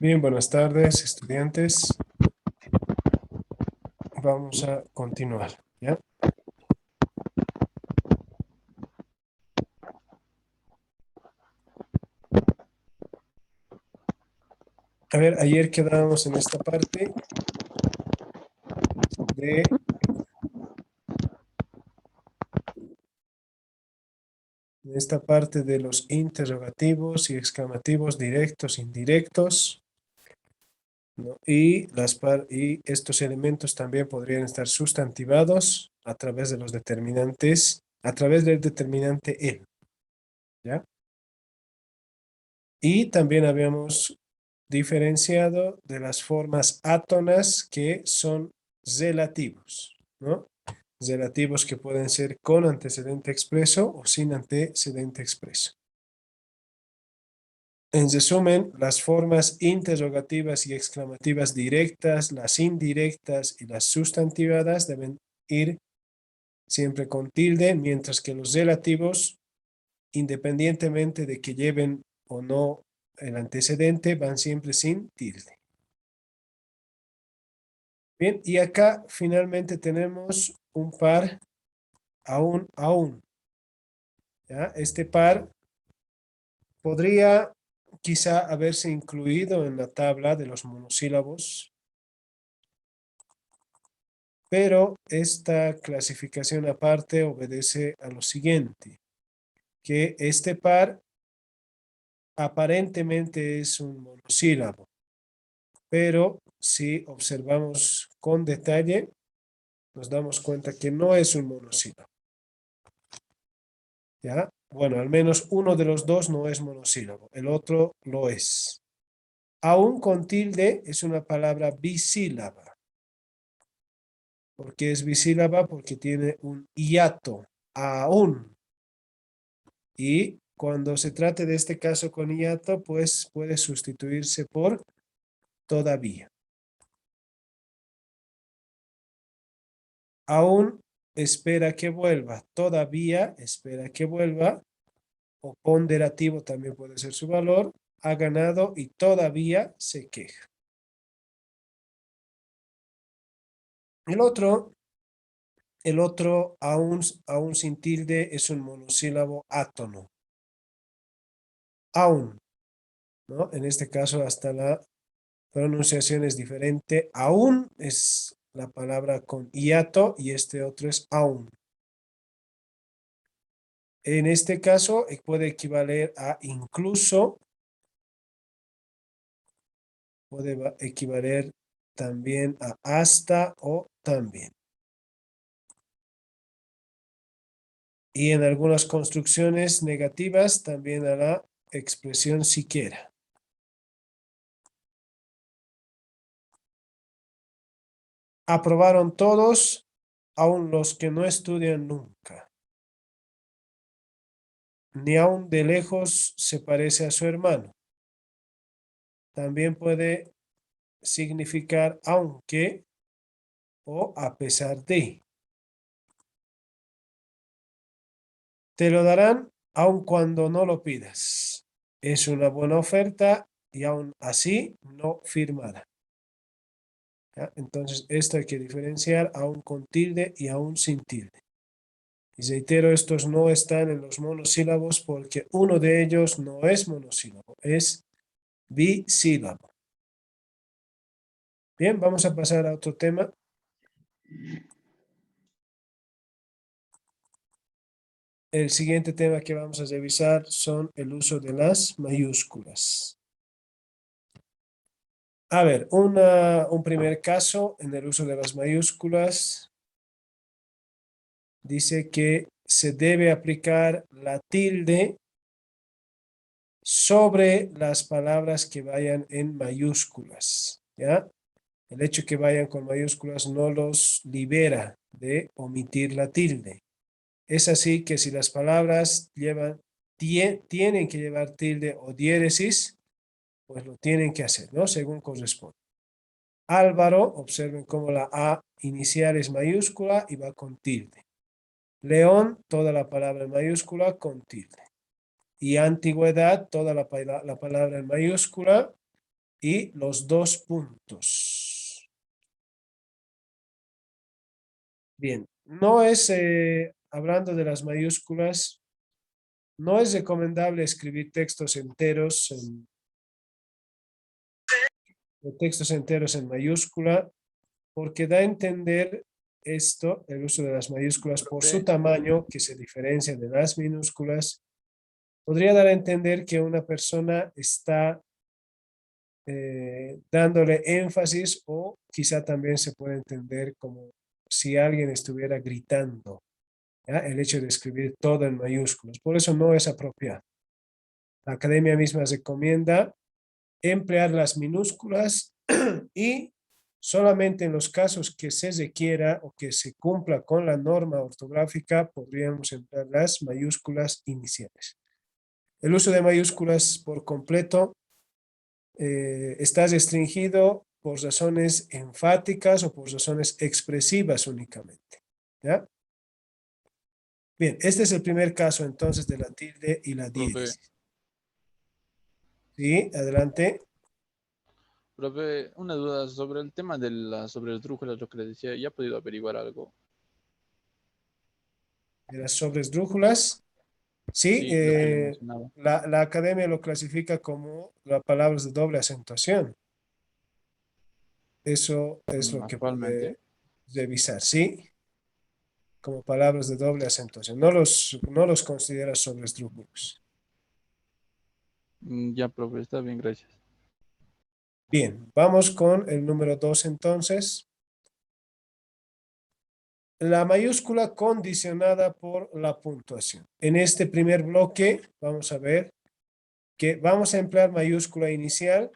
Bien, buenas tardes, estudiantes. Vamos a continuar, ¿ya? A ver, ayer quedábamos en esta parte de, de los interrogativos y exclamativos directos, indirectos, ¿no? Y estos elementos también podrían estar sustantivados a través de los determinantes, a través del determinante el, ¿ya? Y también habíamos diferenciado de las formas átonas que son relativos, ¿no? Relativos que pueden ser con antecedente expreso o sin antecedente expreso. En resumen, las formas interrogativas y exclamativas directas, las indirectas y las sustantivadas deben ir siempre con tilde, mientras que los relativos, independientemente de que lleven o no el antecedente, van siempre sin tilde. Bien, y acá finalmente tenemos un par aún. ¿Ya? Este par podría quizá haberse incluido en la tabla de los monosílabos, pero esta clasificación aparte obedece a lo siguiente, que este par aparentemente es un monosílabo, pero si observamos con detalle, nos damos cuenta que no es un monosílabo. ¿Ya? Bueno, al menos uno de los dos no es monosílabo, el otro lo es. Aún con tilde es una palabra bisílaba. ¿Por qué es bisílaba? Porque tiene un hiato, aún. Y cuando se trate de este caso con hiato, pues puede sustituirse por todavía. Aún espera que vuelva, todavía espera que vuelva, o ponderativo también puede ser su valor, ha ganado y todavía se queja. El otro aún sin tilde, es un monosílabo átono. Aún, ¿no? En este caso, hasta la pronunciación es diferente. Aún es la palabra con hiato y este otro es aún. En este caso, puede equivaler a incluso, puede equivaler también a hasta o también. Y en algunas construcciones negativas también a la expresión siquiera. Aprobaron todos, aun los que no estudian nunca. Ni aun de lejos se parece a su hermano. También puede significar aunque o a pesar de. Te lo darán aun cuando no lo pidas. Es una buena oferta y aún así no firmada. ¿Ya? Entonces, esto hay que diferenciar aún con tilde y aún sin tilde. Y reitero, estos no están en los monosílabos porque uno de ellos no es monosílabo, es bisílabo. Bien, vamos a pasar a otro tema. El siguiente tema que vamos a revisar son el uso de las mayúsculas. A ver, un primer caso en el uso de las mayúsculas dice que se debe aplicar la tilde sobre las palabras que vayan en mayúsculas, ¿ya? El hecho que vayan con mayúsculas no los libera de omitir la tilde. Es así que si las palabras tienen que llevar tilde o diéresis, pues lo tienen que hacer, ¿no? Según corresponde. Álvaro, observen cómo la A inicial es mayúscula y va con tilde. León, toda la palabra en mayúscula con tilde. Y antigüedad, toda la palabra en mayúscula y los dos puntos. Bien, no es, hablando de las mayúsculas, no es recomendable escribir textos enteros en mayúscula, porque da a entender esto, el uso de las mayúsculas por su Profe, tamaño, que se diferencia de las minúsculas, podría dar a entender que una persona está dándole énfasis, o quizá también se puede entender como si alguien estuviera gritando, ¿ya? El hecho de escribir todo en mayúsculas. Por eso no es apropiado. La academia misma recomienda emplear las minúsculas y solamente en los casos que se requiera o que se cumpla con la norma ortográfica podríamos emplear las mayúsculas iniciales. El uso de mayúsculas por completo está restringido por razones enfáticas o por razones expresivas únicamente. ¿Ya? Bien, este es el primer caso entonces de la tilde y la profe, diéresis. Sí, adelante. profe, una duda sobre el tema de sobre el trújula, lo que le decía, ¿ya ha podido averiguar algo? De las sobresdrújulas. Sí, Sí, lo que le mencionaba. la academia lo clasifica como las palabras de doble acentuación. Eso es lo que Actualmente. puede revisar, ¿sí? Como palabras de doble acentuación. No los considera sobresdrújulos. Ya, profe, está bien, gracias. Bien, vamos con el número 2 entonces. La mayúscula condicionada por la puntuación. En este primer bloque vamos a ver que vamos a emplear mayúscula inicial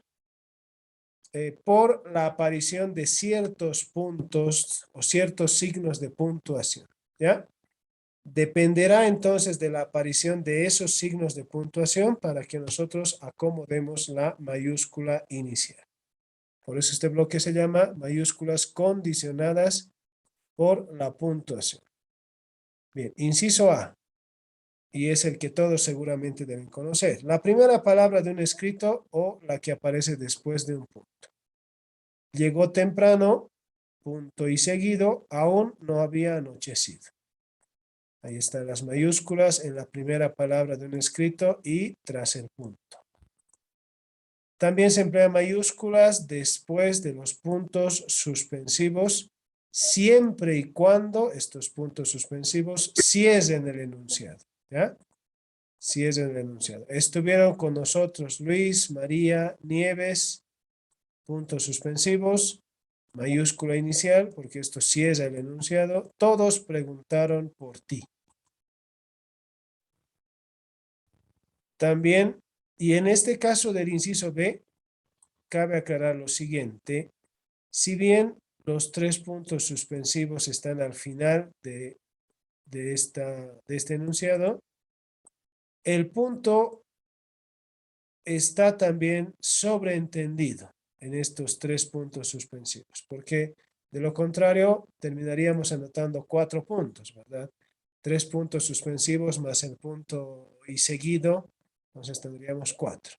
por la aparición de ciertos puntos o ciertos signos de puntuación, ¿ya? Dependerá entonces de la aparición de esos signos de puntuación para que nosotros acomodemos la mayúscula inicial. Por eso este bloque se llama mayúsculas condicionadas por la puntuación. Bien, inciso A, y es el que todos seguramente deben conocer. La primera palabra de un escrito o la que aparece después de un punto. Llegó temprano, punto y seguido, aún no había anochecido. Ahí están las mayúsculas en la primera palabra de un escrito y tras el punto. También se emplean mayúsculas después de los puntos suspensivos, siempre y cuando estos puntos suspensivos cierren el enunciado, ¿ya? Cierren el enunciado. Estuvieron con nosotros Luis, María, Nieves, puntos suspensivos, mayúscula inicial, porque esto cierra el enunciado. Todos preguntaron por ti. También, y en este caso del inciso B, cabe aclarar lo siguiente. Si bien los tres puntos suspensivos están al final de este enunciado, el punto está también sobreentendido en estos tres puntos suspensivos, porque de lo contrario terminaríamos anotando 4 puntos, ¿verdad? 3 puntos suspensivos más el punto y seguido, entonces tendríamos 4.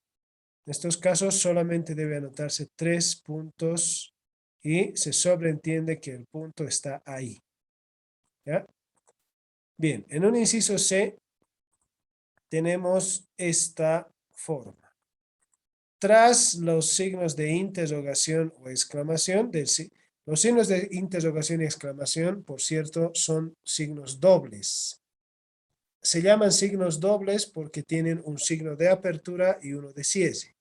En estos casos solamente debe anotarse 3 puntos y se sobreentiende que el punto está ahí, ¿ya? Bien, en un inciso C tenemos esta forma. Tras los signos de interrogación o exclamación, los signos de interrogación y exclamación, por cierto, son signos dobles. Se llaman signos dobles porque tienen un signo de apertura y uno de cierre.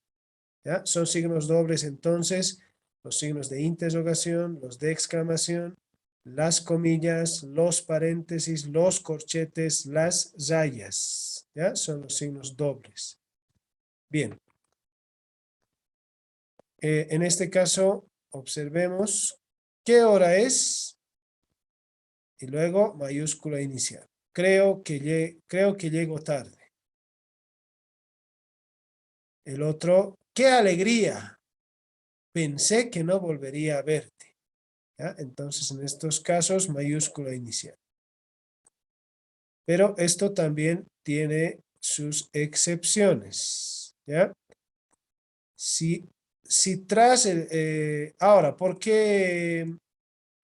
¿Ya? Son signos dobles entonces, los signos de interrogación, los de exclamación, las comillas, los paréntesis, los corchetes, las rayas. ¿Ya? Son los signos dobles. Bien. En este caso, observemos qué hora es y luego mayúscula inicial. Creo que llego tarde. El otro, qué alegría. Pensé que no volvería a verte. ¿Ya? Entonces, en estos casos, mayúscula inicial. Pero esto también tiene sus excepciones. ¿Ya? Si si tras ahora, ¿por qué?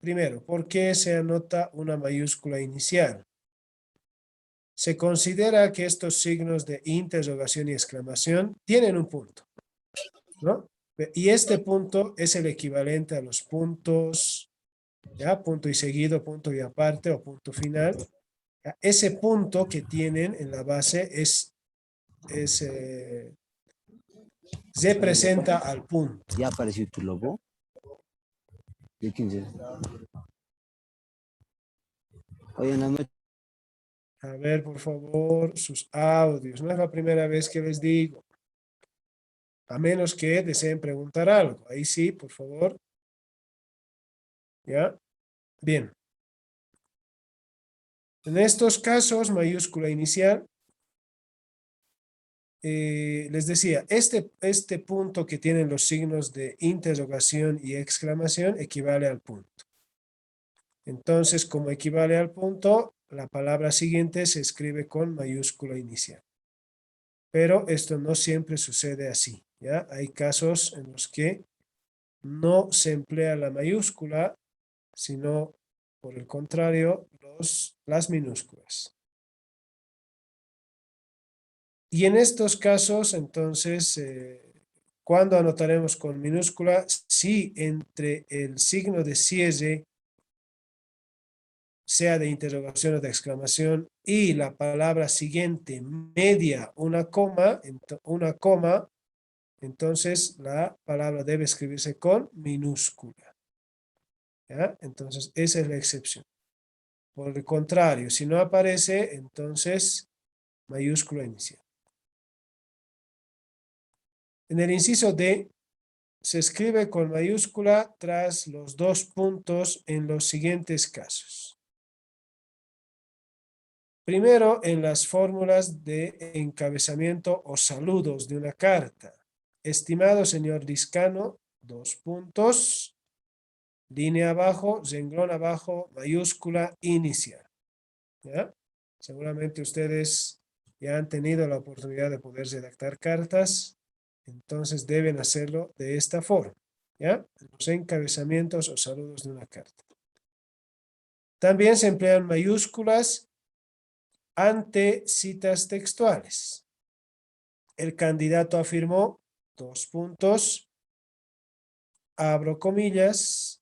Primero, ¿por qué se anota una mayúscula inicial? Se considera que estos signos de interrogación y exclamación tienen un punto, ¿no? Y este punto es el equivalente a los puntos, ¿ya? Punto y seguido, punto y aparte o punto final. ¿Ya? Ese punto que tienen en la base representa al punto. ¿Ya apareció tu logo? ¿De quién es? Oye, no me... A ver, por favor, sus audios. No es la primera vez que les digo. A menos que deseen preguntar algo. Ahí sí, por favor. ¿Ya? Bien. En estos casos, mayúscula inicial, les decía, este punto que tienen los signos de interrogación y exclamación equivale al punto. Entonces, como equivale al punto, la palabra siguiente se escribe con mayúscula inicial. Pero esto no siempre sucede así, ¿ya? Hay casos en los que no se emplea la mayúscula, sino, por el contrario, las minúsculas. Y en estos casos, entonces, ¿cuándo anotaremos con minúscula? Si entre el signo de cierre, sea de interrogación o de exclamación, y la palabra siguiente media una coma, entonces la palabra debe escribirse con minúscula. ¿Ya? Entonces, esa es la excepción. Por el contrario, si no aparece, entonces mayúscula inicial. En el inciso D, se escribe con mayúscula tras los dos puntos en los siguientes casos. Primero, en las fórmulas de encabezamiento o saludos de una carta. Estimado señor Liscano, dos puntos, línea abajo, renglón abajo, mayúscula inicial. ¿Ya? Seguramente ustedes ya han tenido la oportunidad de poder redactar cartas, entonces deben hacerlo de esta forma. ¿Ya? Los encabezamientos o saludos de una carta. También se emplean mayúsculas ante citas textuales. El candidato afirmó, dos puntos, abro comillas,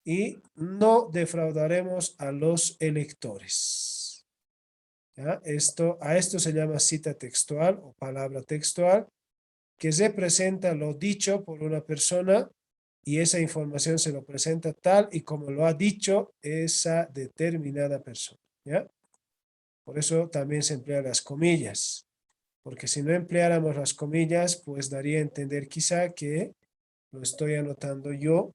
y no defraudaremos a los electores. ¿Ya? A esto se llama cita textual o palabra textual, que representa lo dicho por una persona y esa información se lo presenta tal y como lo ha dicho esa determinada persona. ¿Ya? Por eso también se emplean las comillas, porque si no empleáramos las comillas, pues daría a entender quizá que lo estoy anotando yo,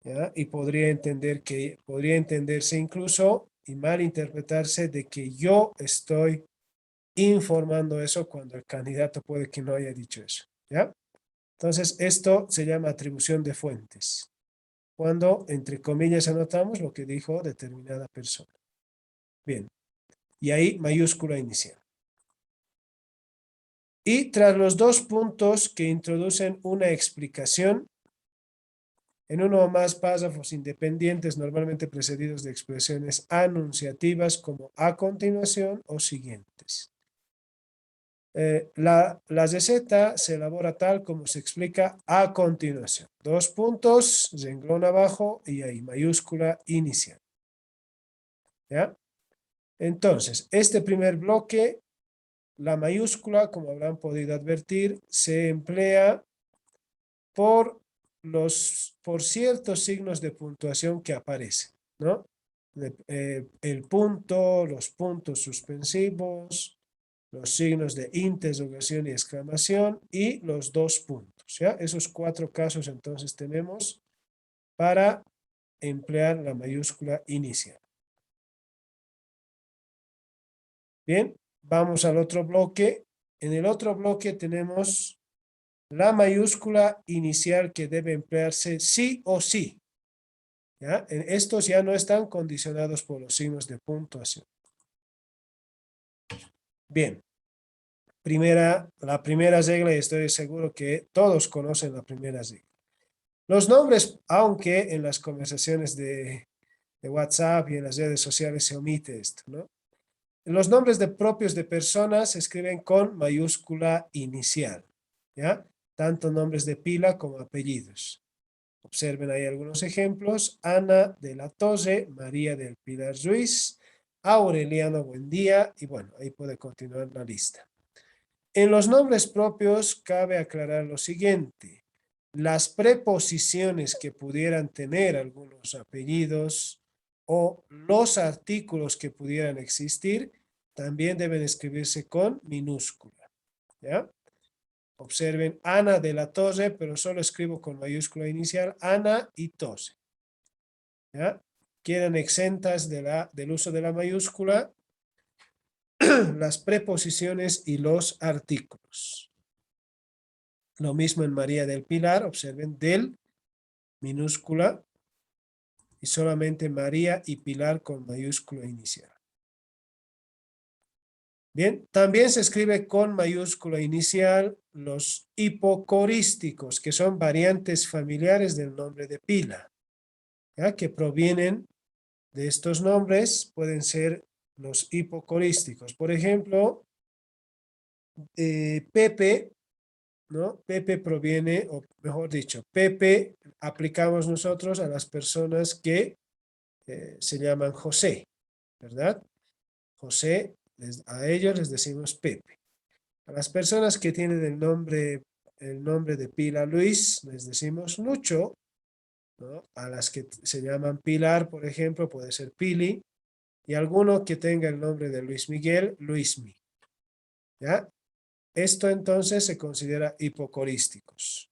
¿ya? Y podría entenderse incluso y malinterpretarse de que yo estoy informando eso cuando el candidato puede que no haya dicho eso, ¿ya? Entonces, esto se llama atribución de fuentes, cuando entre comillas anotamos lo que dijo determinada persona. Bien, y ahí mayúscula inicial. Y tras los dos puntos que introducen una explicación, en uno o más párrafos independientes, normalmente precedidos de expresiones anunciativas como a continuación o siguientes. La receta se elabora tal como se explica a continuación. Dos puntos, renglón abajo y ahí mayúscula inicial. ¿Ya? Entonces, este primer bloque, la mayúscula, como habrán podido advertir, se emplea por ciertos signos de puntuación que aparecen, ¿no? El punto, los puntos suspensivos, los signos de interrogación y exclamación y los dos puntos, ¿ya? Esos cuatro casos entonces tenemos para emplear la mayúscula inicial. Bien, vamos al otro bloque. En el otro bloque tenemos la mayúscula inicial que debe emplearse sí o sí. ¿Ya? Estos ya no están condicionados por los signos de puntuación. Bien. la primera regla, y estoy seguro que todos conocen la primera regla. Los nombres, aunque en las conversaciones de WhatsApp y en las redes sociales se omite esto, ¿no? Los nombres propios de personas se escriben con mayúscula inicial, ¿ya? Tanto nombres de pila como apellidos. Observen ahí algunos ejemplos. Ana de la Torre, María del Pilar Ruiz, Aureliano Buendía, y bueno, ahí puede continuar la lista. En los nombres propios cabe aclarar lo siguiente. Las preposiciones que pudieran tener algunos apellidos o los artículos que pudieran existir también deben escribirse con minúscula, ¿ya? Observen Ana de la Torre, pero solo escribo con mayúscula inicial, Ana y Torre, ¿ya? Quedan exentas del uso de la mayúscula las preposiciones y los artículos. Lo mismo en María del Pilar, observen del minúscula y solamente María y Pilar con mayúscula inicial. Bien, también se escribe con mayúscula inicial los hipocorísticos, que son variantes familiares del nombre de pila, ¿ya? Que provienen de estos nombres, pueden ser los hipocorísticos. Por ejemplo, Pepe, ¿no? Pepe proviene, o mejor dicho, Pepe aplicamos nosotros a las personas que se llaman José, ¿verdad? José, a ellos les decimos Pepe. A las personas que tienen el nombre de pila Luis, les decimos Lucho, ¿no? A las que se llaman Pilar, por ejemplo, puede ser Pili, y alguno que tenga el nombre de Luis Miguel, Luismi, ¿ya? Esto entonces se considera hipocorísticos,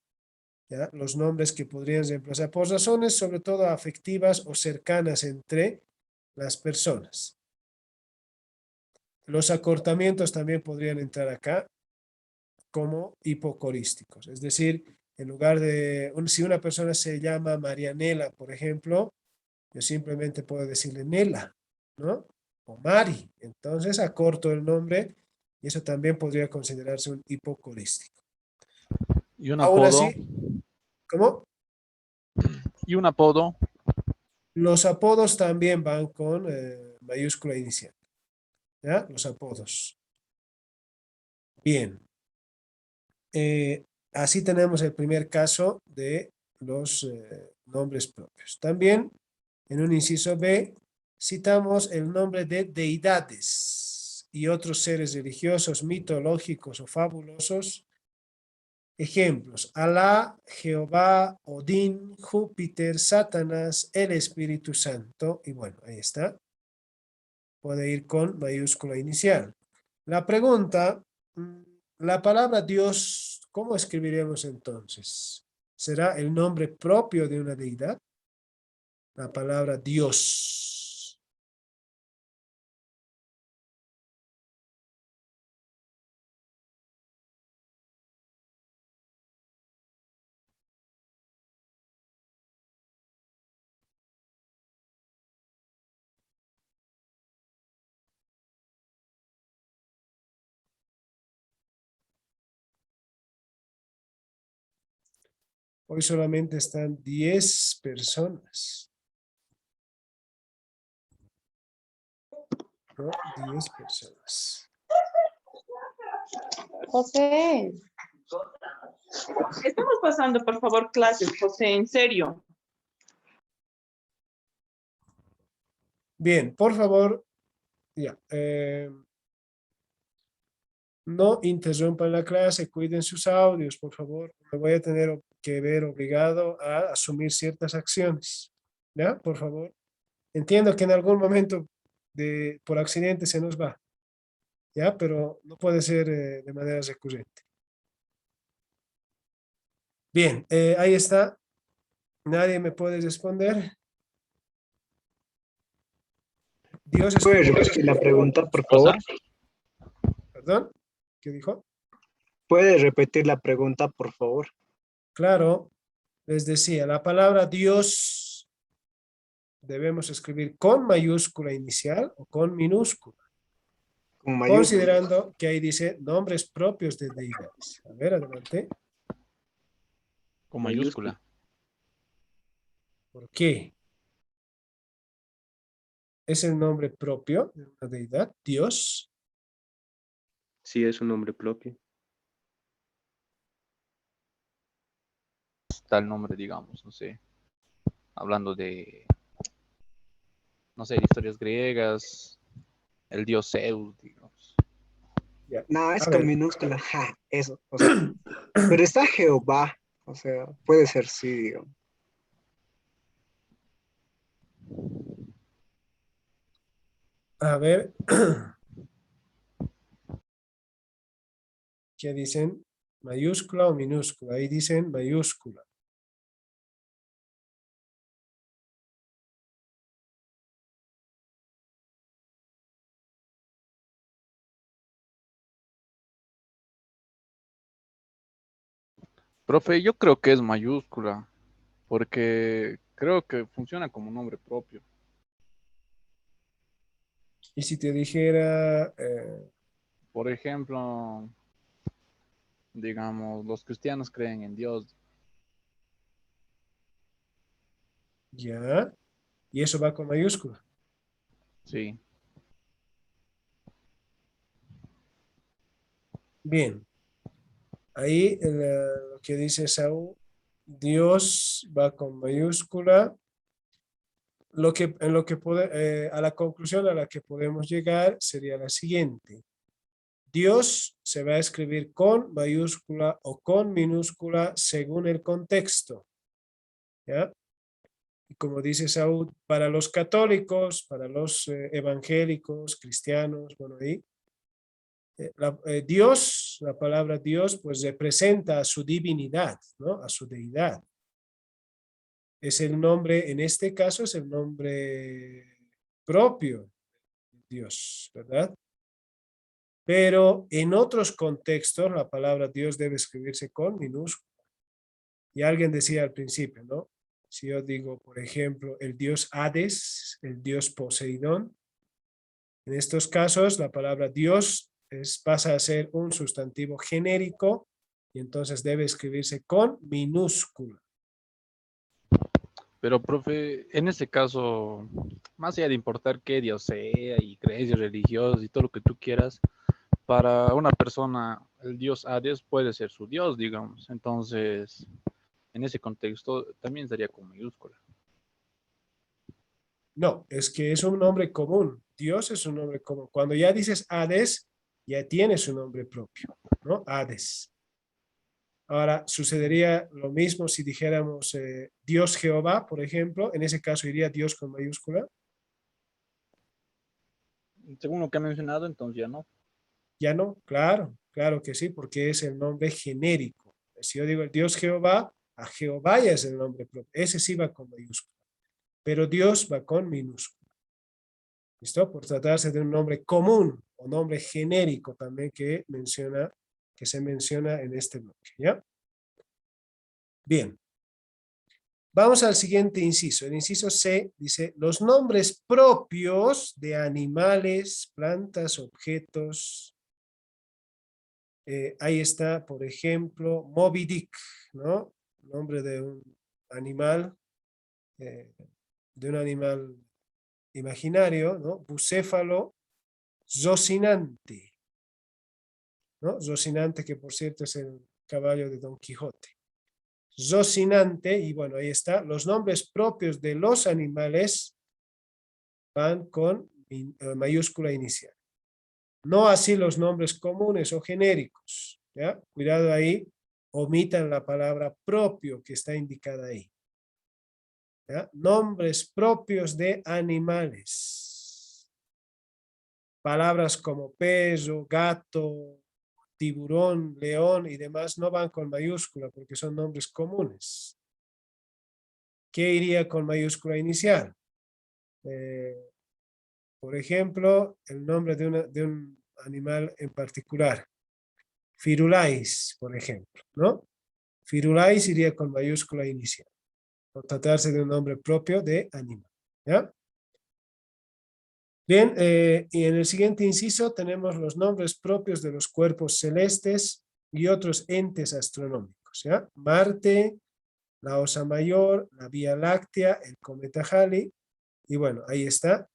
¿ya? Los nombres que podrían reemplazar por razones sobre todo afectivas o cercanas entre las personas. Los acortamientos también podrían entrar acá como hipocorísticos. Es decir, en lugar de, si una persona se llama Marianela, por ejemplo, yo simplemente puedo decirle Nela, ¿no? O Mari. Entonces acorto el nombre y eso también podría considerarse un hipocorístico. Y un Aún apodo. así, ¿cómo? Y un apodo. Los apodos también van con mayúscula inicial, ¿ya? Los apodos. Bien. Así tenemos el primer caso de los nombres propios. También, en un inciso B, citamos el nombre de deidades y otros seres religiosos, mitológicos o fabulosos. Ejemplos: Alá, Jehová, Odín, Júpiter, Satanás, el Espíritu Santo. Y bueno, ahí está. Puede ir con mayúscula inicial. La pregunta, la palabra Dios, ¿cómo escribiremos entonces? ¿Será el nombre propio de una deidad? La palabra Dios. Hoy solamente están 10 personas, ¿no? 10 personas. José, estamos pasando, por favor, clases, José, en serio. Bien, por favor, ya. No interrumpan la clase, cuiden sus audios, por favor. Me voy a tener que ver obligado a asumir ciertas acciones. ¿Ya? Por favor. Entiendo que en algún momento por accidente se nos va. ¿Ya? Pero no puede ser de manera recurrente. Bien, ahí está. Nadie me puede responder. Dios es... ¿Puede repetir la pregunta, por favor? ¿Perdón? ¿Qué dijo? ¿Puede repetir la pregunta, por favor? Claro, les decía, la palabra Dios debemos escribir con mayúscula inicial o con minúscula. con mayúsculas. Considerando que ahí dice nombres propios de deidades. A ver, adelante. Con mayúscula. ¿Por qué? ¿Es el nombre propio de una deidad? Dios. Sí, es un nombre propio. Está el nombre, digamos, no sé. Hablando de, no sé, de historias griegas, el dios Zeus, digamos. Ya. No, es A con ver. minúscula, ja, eso, o sea, pero está Jehová, o sea, puede ser sí, digamos. A ver. ¿Qué dicen? ¿Mayúscula o minúscula? Ahí dicen mayúscula. Profe, yo creo que es mayúscula, porque creo que funciona como nombre propio. Y si te dijera, Por ejemplo, digamos, los cristianos creen en Dios. ya, y eso va con mayúscula. Sí, Bien, ahí lo que dice Saúl, Dios va con mayúscula. A la conclusión a la que podemos llegar sería la siguiente. Dios se va a escribir con mayúscula o con minúscula según el contexto. ¿Ya? Y como dice Saúl, para los católicos, para los evangélicos, cristianos, bueno, ahí, Dios, la palabra Dios, pues representa a su divinidad, ¿no? A su deidad. Es el nombre, en este caso es el nombre propio de Dios, ¿verdad? Pero en otros contextos la palabra Dios debe escribirse con minúscula. Y alguien decía al principio, ¿no? Si yo digo, por ejemplo, el dios Hades, el dios Poseidón, en estos casos la palabra Dios pasa a ser un sustantivo genérico y entonces debe escribirse con minúscula. pero profe, en ese caso, más allá de importar qué Dios sea y creencias religiosas y todo lo que tú quieras, para una persona el dios Hades puede ser su dios, digamos. Entonces, en ese contexto también estaría con mayúscula. No, es que es un nombre común. Dios es un nombre común. Cuando ya dices Hades, ya tiene su nombre propio, ¿no? Hades. Ahora, sucedería lo mismo si dijéramos Dios Jehová, por ejemplo. En ese caso iría Dios con mayúscula. Según lo que ha mencionado, entonces ya no. Ya no, claro, claro que sí, porque es el nombre genérico. Si yo digo el Dios Jehová, a Jehová ya es el nombre propio. Ese sí va con mayúscula. Pero Dios va con minúscula. ¿Listo? Por tratarse de un nombre común o nombre genérico también que se menciona en este bloque. ¿Ya? Bien. Vamos al siguiente inciso. El inciso C dice, los nombres propios de animales, plantas, objetos. Ahí está, por ejemplo, Moby Dick, ¿no? Nombre de un animal, imaginario, ¿no? Bucéfalo Zocinante, ¿no? Zocinante, que por cierto es el caballo de Don Quijote. Zocinante, y bueno, ahí está. Los nombres propios de los animales van con mayúscula inicial. No así los nombres comunes o genéricos. ¿Ya? Cuidado ahí, omitan la palabra propio que está indicada ahí. ¿Ya? Nombres propios de animales. Palabras como perro, gato, tiburón, león y demás no van con mayúscula porque son nombres comunes. ¿Qué iría con mayúscula inicial? Por ejemplo, el nombre de un animal en particular. Firulais, por ejemplo, ¿no? Firulais iría con mayúscula inicial, por tratarse de un nombre propio de animal, ¿ya? Bien, y en el siguiente inciso tenemos los nombres propios de los cuerpos celestes y otros entes astronómicos, ¿ya? Marte, la Osa Mayor, la Vía Láctea, el cometa Halley, y bueno, ahí está.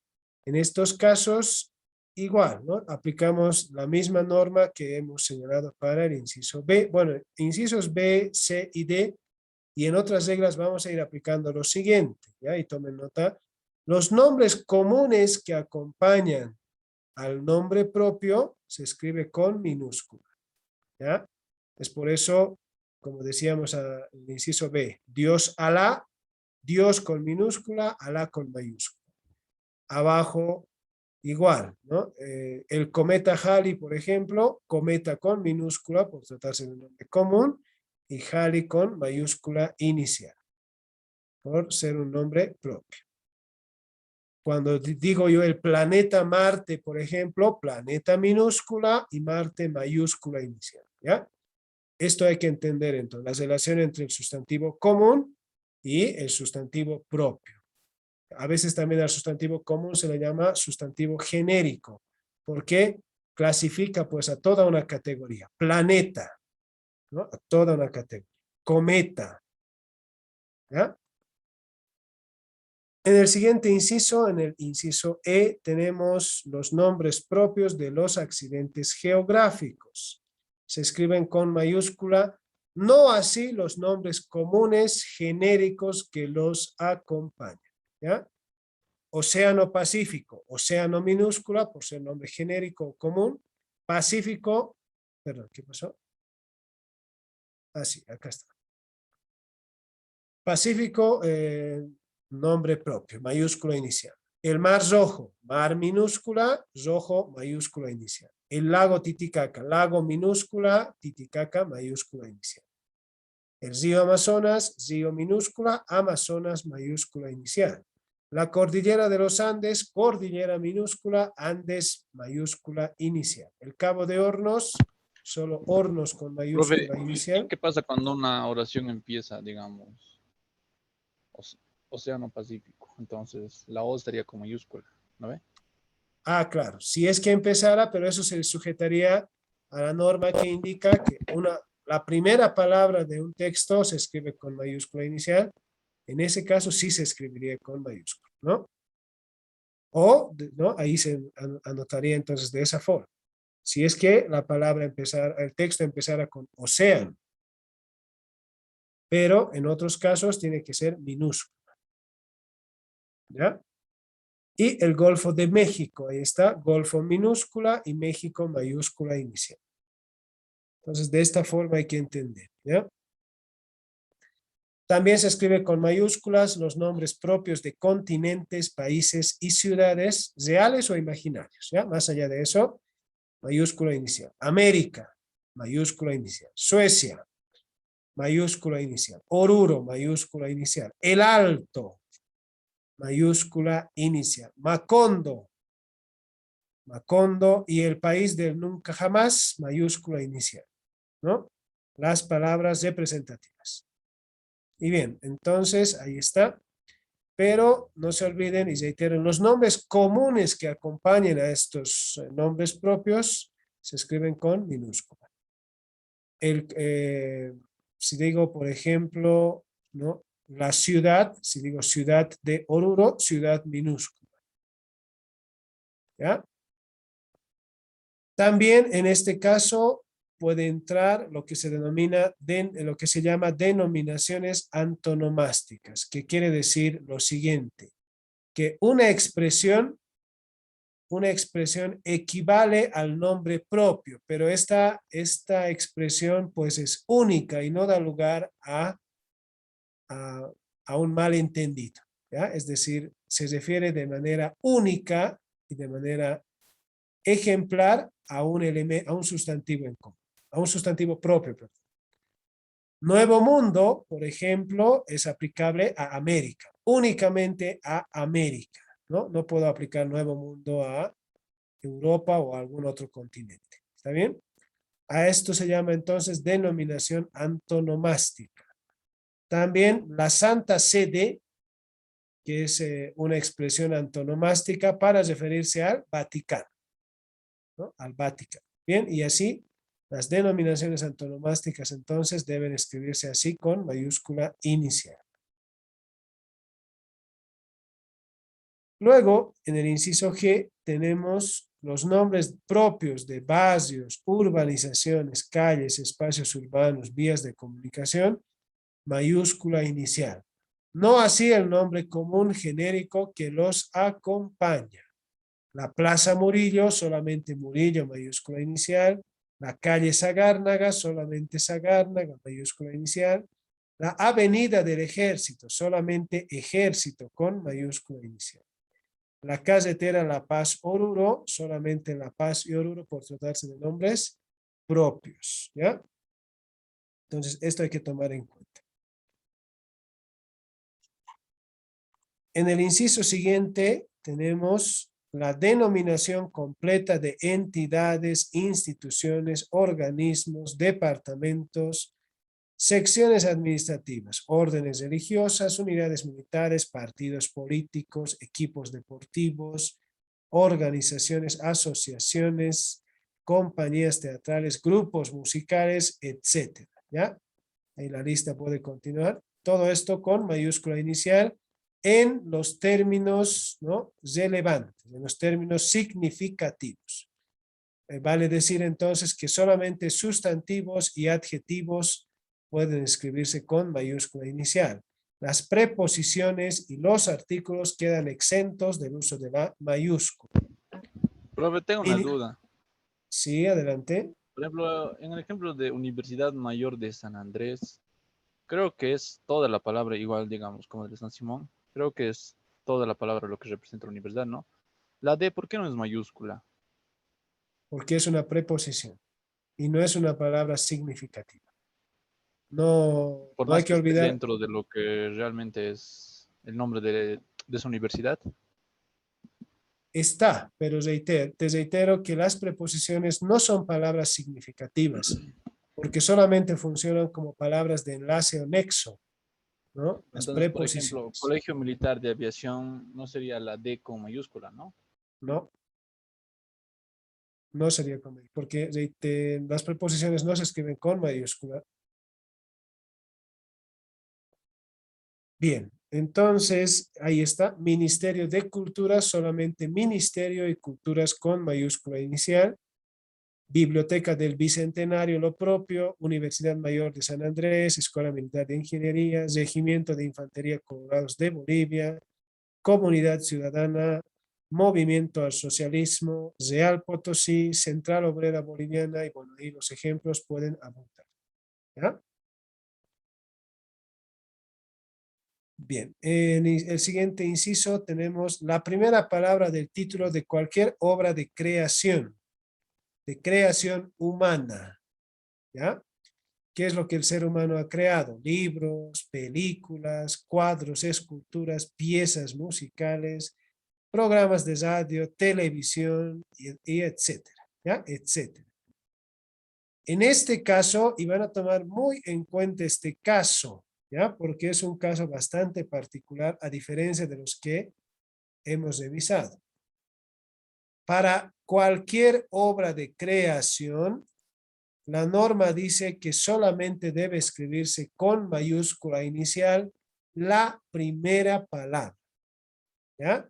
En estos casos, igual, ¿no? Aplicamos la misma norma que hemos señalado para el inciso B. Bueno, incisos B, C y D, y en otras reglas vamos a ir aplicando lo siguiente, ¿ya? Y tomen nota. Los nombres comunes que acompañan al nombre propio se escribe con minúscula, ¿ya? Es por eso, como decíamos en el inciso B, Dios Alá, Dios con minúscula, Alá con mayúscula. Abajo, igual, ¿no? El cometa Halley, por ejemplo, cometa con minúscula, por tratarse de un nombre común, y Halley con mayúscula inicial, por ser un nombre propio. Cuando digo yo el planeta Marte, por ejemplo, planeta minúscula y Marte mayúscula inicial, ¿ya? Esto hay que entender entonces, la relación entre el sustantivo común y el sustantivo propio. A veces también al sustantivo común se le llama sustantivo genérico, porque clasifica pues a toda una categoría. Planeta, ¿no? A toda una categoría. Cometa, ¿ya? En el siguiente inciso, en el inciso E, tenemos los nombres propios de los accidentes geográficos. Se escriben con mayúscula, no así los nombres comunes genéricos que los acompañan, ¿ya? Océano Pacífico, océano minúscula por ser nombre genérico o común. Pacífico, perdón, ¿qué pasó? Ah, sí, acá está. Pacífico, nombre propio, mayúscula inicial. El mar Rojo, mar minúscula, rojo, mayúscula inicial. El lago Titicaca, lago minúscula, Titicaca, mayúscula inicial. El río Amazonas, río minúscula, Amazonas, mayúscula inicial. La cordillera de los Andes, cordillera minúscula, Andes, mayúscula inicial. El Cabo de Hornos, solo Hornos con Profe, mayúscula inicial. ¿qué pasa cuando una oración empieza, digamos, Océano Pacífico? Entonces, la O estaría con mayúscula, ¿no ve? Ah, claro, si es que empezara, pero eso se sujetaría a la norma que indica que la primera palabra de un texto se escribe con mayúscula inicial. En ese caso sí se escribiría con mayúscula, ¿no? O, ¿no? Ahí se anotaría entonces de esa forma. Si es que la palabra el texto empezara con océano. Pero en otros casos tiene que ser minúscula. ¿Ya? Y el Golfo de México, ahí está, Golfo minúscula y México mayúscula inicial. Entonces, de esta forma hay que entender, ¿ya? También se escribe con mayúsculas los nombres propios de continentes, países y ciudades, reales o imaginarios, ¿ya? Más allá de eso, mayúscula inicial. América, mayúscula inicial. Suecia, mayúscula inicial. Oruro, mayúscula inicial. El Alto, mayúscula inicial. Macondo, Macondo y el país del nunca jamás, mayúscula inicial, ¿no? Las palabras representativas. Y bien, entonces ahí está. Pero no se olviden y reiteren, los nombres comunes que acompañen a estos nombres propios se escriben con minúscula. Si digo, por ejemplo, ¿no? La ciudad, si digo ciudad de Oruro, ciudad minúscula. ¿Ya? También en este caso puede entrar lo que se denomina, lo que se llama denominaciones antonomásticas, que quiere decir lo siguiente, que una expresión equivale al nombre propio, pero esta expresión pues es única y no da lugar a un malentendido, ¿ya? Es decir, se refiere de manera única y de manera ejemplar a un sustantivo en común, a un sustantivo propio. Perdón. Nuevo Mundo, por ejemplo, es aplicable a América, únicamente a América, ¿no? No puedo aplicar Nuevo Mundo a Europa o a algún otro continente. ¿Está bien? A esto se llama entonces denominación antonomástica. También la Santa Sede que es una expresión antonomástica para referirse al Vaticano, ¿no? Al Vaticano. Bien, y así las denominaciones antonomásticas entonces deben escribirse así con mayúscula inicial. Luego, en el inciso G, tenemos los nombres propios de barrios, urbanizaciones, calles, espacios urbanos, vías de comunicación, mayúscula inicial. No así el nombre común genérico que los acompaña. La Plaza Murillo, solamente Murillo, mayúscula inicial. La calle Sagárnaga, solamente Sagárnaga, mayúscula inicial. La Avenida del Ejército, solamente Ejército, con mayúscula inicial. La carretera La Paz Oruro, solamente La Paz y Oruro por tratarse de nombres propios, ¿ya? Entonces, esto hay que tomar en cuenta. En el inciso siguiente tenemos la denominación completa de entidades, instituciones, organismos, departamentos, secciones administrativas, órdenes religiosas, unidades militares, partidos políticos, equipos deportivos, organizaciones, asociaciones, compañías teatrales, grupos musicales, etcétera, ¿ya? Ahí la lista puede continuar. Todo esto con mayúscula inicial en los términos, ¿no?, relevantes, en los términos significativos. Vale decir entonces que solamente sustantivos y adjetivos pueden escribirse con mayúscula inicial. Las preposiciones y los artículos quedan exentos del uso de la mayúscula. Profe, tengo una duda. Sí, adelante. Por ejemplo, en el ejemplo de Universidad Mayor de San Andrés, creo que es toda la palabra igual, digamos, como el de San Simón. Creo que es toda la palabra lo que representa la universidad, ¿no? La D, ¿por qué no es mayúscula? Porque es una preposición y no es una palabra significativa. No, Por no hay más que que esté olvidar. dentro de lo que realmente es el nombre de esa universidad. Está, pero te reitero que las preposiciones no son palabras significativas, porque solamente funcionan como palabras de enlace o nexo, ¿no? Las Entonces, por ejemplo, preposiciones. Colegio Militar de Aviación no sería la D con mayúscula, ¿no? No, no sería con mayúscula, porque las preposiciones no se escriben con mayúscula. Bien, entonces ahí está, Ministerio de Cultura, solamente Ministerio y Culturas con mayúscula inicial. Biblioteca del Bicentenario, lo propio, Universidad Mayor de San Andrés, Escuela Militar de Ingeniería, Regimiento de Infantería Colorados de Bolivia, Comunidad Ciudadana, Movimiento al Socialismo, Real Potosí, Central Obrera Boliviana, y bueno, ahí los ejemplos pueden abundar. ¿Ya? Bien, en el siguiente inciso tenemos la primera palabra del título de cualquier obra de creación humana, ¿ya? ¿Qué es lo que el ser humano ha creado? Libros, películas, cuadros, esculturas, piezas musicales, programas de radio, televisión, y etcétera, ¿ya? Etcétera. En este caso, y van a tomar muy en cuenta este caso, ¿ya? Porque es un caso bastante particular a diferencia de los que hemos revisado. Para cualquier obra de creación, la norma dice que solamente debe escribirse con mayúscula inicial la primera palabra, ¿ya?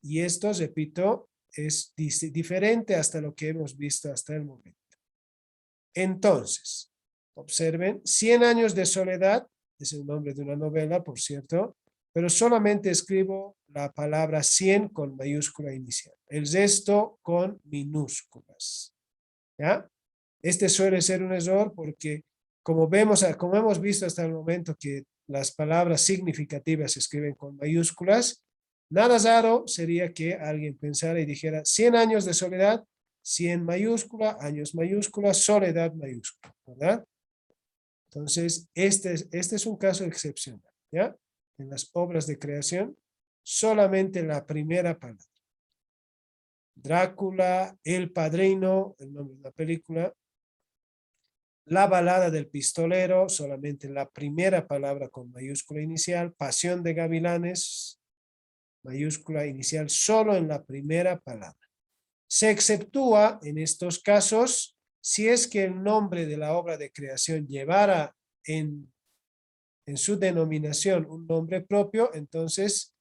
Y esto, repito, es diferente hasta lo que hemos visto hasta el momento. Entonces, observen, 100 años de soledad, es el nombre de una novela, por cierto, pero solamente escribo la palabra 100 con mayúscula inicial, el resto con minúsculas, ¿ya? Este suele ser un error porque como hemos visto hasta el momento que las palabras significativas se escriben con mayúsculas, nada raro sería que alguien pensara y dijera 100 años de soledad, 100 mayúscula, años mayúscula, soledad mayúscula, ¿verdad? Entonces, este es un caso excepcional, ¿ya? En las obras de creación, solamente la primera palabra. Drácula, El Padrino, el nombre de la película. La balada del pistolero, solamente la primera palabra con mayúscula inicial. Pasión de Gavilanes, mayúscula inicial solo en la primera palabra. Se exceptúa en estos casos si es que el nombre de la obra de creación llevara en su denominación un nombre propio, entonces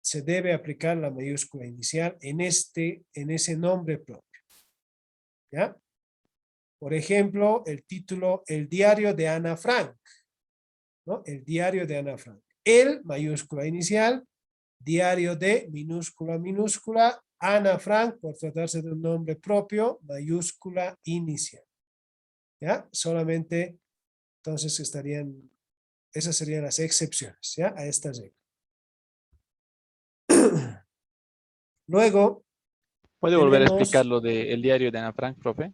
se debe aplicar la mayúscula inicial en ese nombre propio. ¿Ya? Por ejemplo, el título, El diario de Ana Frank, ¿no? El diario de Ana Frank. El, mayúscula inicial, diario de, minúscula, minúscula, Ana Frank, por tratarse de un nombre propio, mayúscula inicial. ¿Ya? Solamente, entonces esas serían las excepciones, ¿ya? A esta regla. Luego, ¿Puede volver a tenemos, explicar lo del diario de Ana Frank, profe?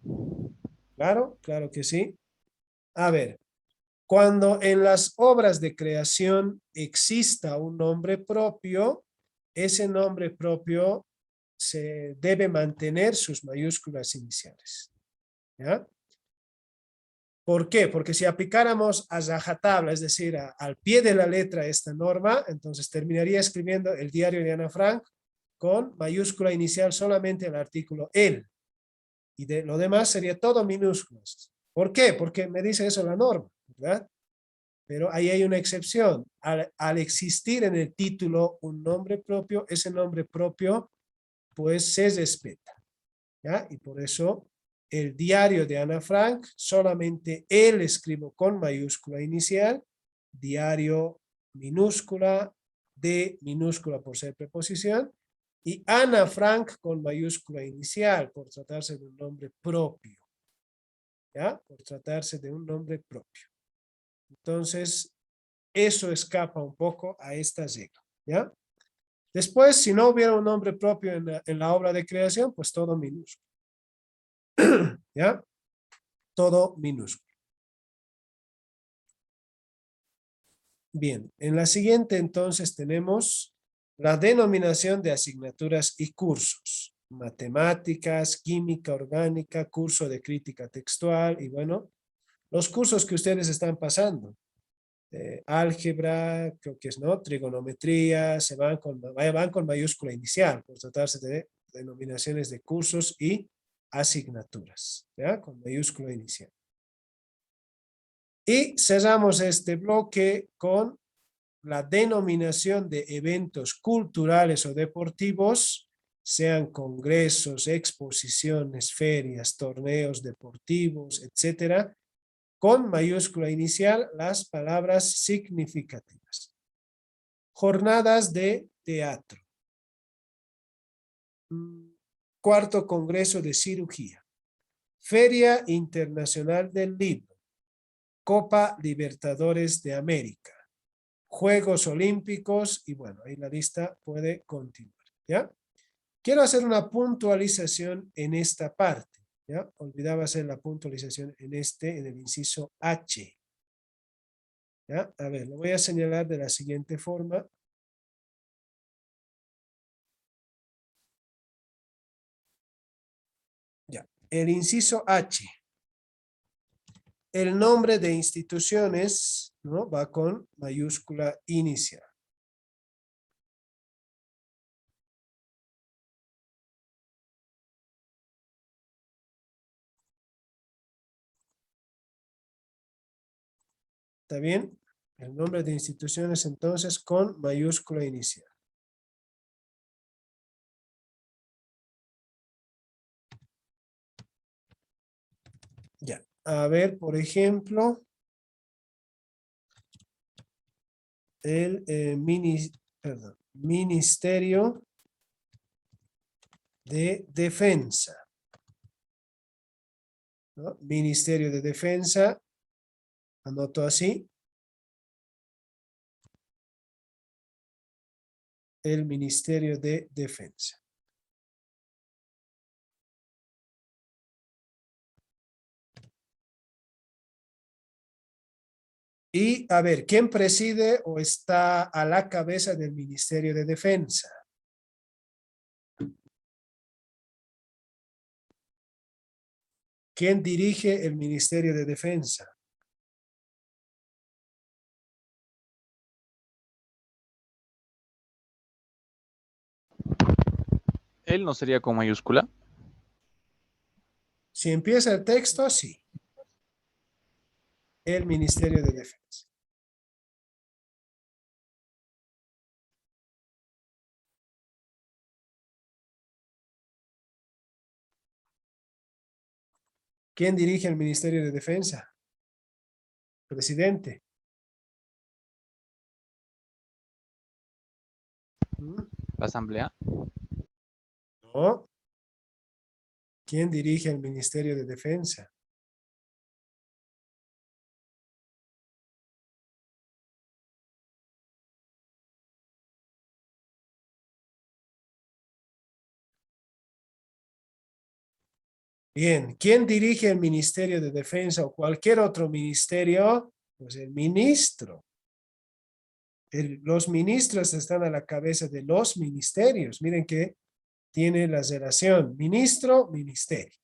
claro, claro que sí. A ver, cuando en las obras de creación exista un nombre propio, ese nombre propio se debe mantener sus mayúsculas iniciales. ¿Ya? ¿Por qué? Porque si aplicáramos a rajatabla, es decir, al pie de la letra esta norma, entonces terminaría escribiendo el diario de Ana Frank con mayúscula inicial solamente el artículo el. Y de lo demás sería todo minúsculas. ¿Por qué? Porque me dice eso la norma, ¿verdad? Pero ahí hay una excepción. Al existir en el título un nombre propio, ese nombre propio pues se respeta. ¿Ya? Y por eso el diario de Ana Frank, solamente él escribo con mayúscula inicial, diario minúscula, de minúscula por ser preposición, y Ana Frank con mayúscula inicial por tratarse de un nombre propio. ¿Ya? Por tratarse de un nombre propio. Entonces, eso escapa un poco a esta regla. ¿Ya? Después, si no hubiera un nombre propio en la obra de creación, pues todo minúsculo. ¿Ya? Todo minúsculo. Bien, en la siguiente entonces tenemos la denominación de asignaturas y cursos. Matemáticas, química orgánica, curso de crítica textual y bueno, los cursos que ustedes están pasando. Álgebra, creo que es, ¿no? Trigonometría, van con mayúscula inicial, por tratarse de denominaciones de cursos y asignaturas, ¿ya? Con mayúscula inicial. Y cerramos este bloque con la denominación de eventos culturales o deportivos, sean congresos, exposiciones, ferias, torneos deportivos, etcétera, con mayúscula inicial las palabras significativas. Jornadas de teatro. Cuarto Congreso de Cirugía. Feria Internacional del Libro. Copa Libertadores de América. Juegos Olímpicos y bueno, ahí la lista puede continuar. ¿Ya? Quiero hacer una puntualización en esta parte. ¿Ya? Olvidaba hacer la puntualización en el inciso H. ¿Ya? A ver, lo voy a señalar de la siguiente forma. Ya. El inciso H. El nombre de instituciones, ¿no? Va con mayúscula inicial. ¿Está bien? El nombre de instituciones entonces con mayúscula inicial. Ya. A ver, por ejemplo, el Ministerio de Defensa. ¿No? Ministerio de Defensa. Anoto así. El Ministerio de Defensa. Y a ver, ¿quién preside o está a la cabeza del Ministerio de Defensa? ¿Quién dirige el Ministerio de Defensa? Él no sería con mayúscula. Si empieza el texto, sí. El Ministerio de Defensa. ¿Quién dirige el Ministerio de Defensa? Presidente. La asamblea. No. ¿Quién dirige el Ministerio de Defensa? Bien, ¿quién dirige el Ministerio de Defensa o cualquier otro ministerio? Pues el ministro. Los ministros están a la cabeza de los ministerios. Miren que tiene la relación ministro, ministerio.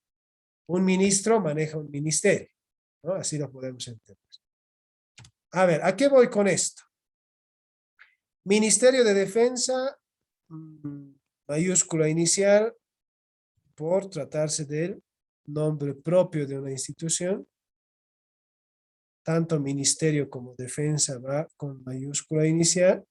Un ministro maneja un ministerio, ¿no? Así lo podemos entender. A ver, ¿a qué voy con esto? Ministerio de Defensa, mayúscula inicial, por tratarse del nombre propio de una institución. Tanto ministerio como defensa va con mayúscula inicial.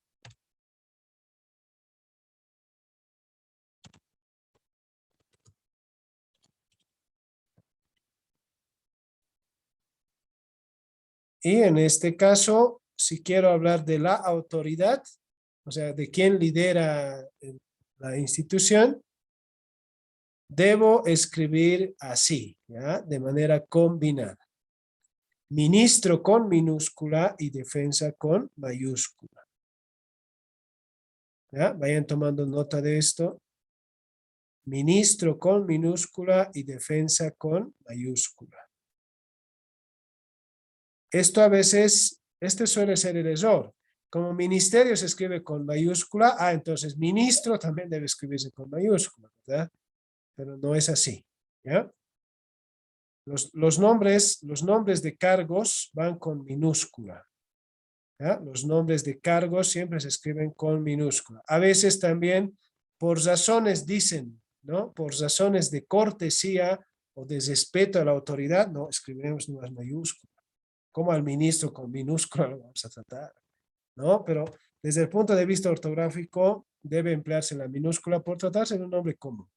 Y en este caso, si quiero hablar de la autoridad, o sea, de quién lidera la institución, debo escribir así, ¿ya? De manera combinada. Ministro con minúscula y defensa con mayúscula. ¿Ya? Vayan tomando nota de esto. Ministro con minúscula y defensa con mayúscula. Esto a veces, este suele ser el error. Como ministerio se escribe con mayúscula, entonces ministro también debe escribirse con mayúscula, ¿verdad? Pero no es así, ¿ya? Los nombres de cargos van con minúscula, ¿ya? Los nombres de cargos siempre se escriben con minúscula. A veces también por razones dicen, ¿no? Por razones de cortesía o de respeto a la autoridad, no escribimos unas mayúsculas. Como al ministro con minúscula lo vamos a tratar, ¿no? Pero desde el punto de vista ortográfico debe emplearse la minúscula por tratarse de un nombre común.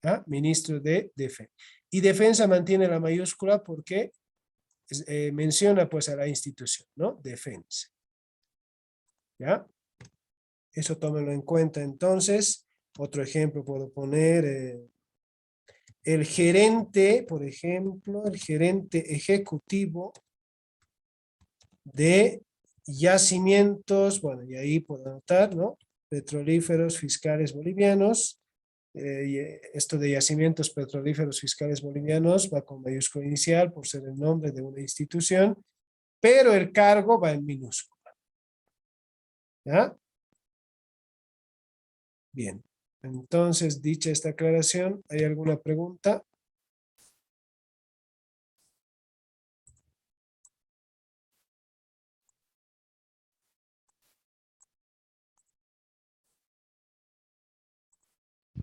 ¿Ya? Ministro de Defensa. Y defensa mantiene la mayúscula porque menciona pues a la institución, ¿no? Defensa. ¿Ya? Eso tómenlo en cuenta. Entonces, otro ejemplo puedo poner el gerente, por ejemplo, el gerente ejecutivo de yacimientos, bueno, y ahí puedo anotar, ¿no? Petrolíferos fiscales bolivianos. Esto de yacimientos petrolíferos fiscales bolivianos va con mayúscula inicial por ser el nombre de una institución, pero el cargo va en minúscula. ¿Ya? Bien. Entonces, dicha esta aclaración, ¿hay alguna pregunta?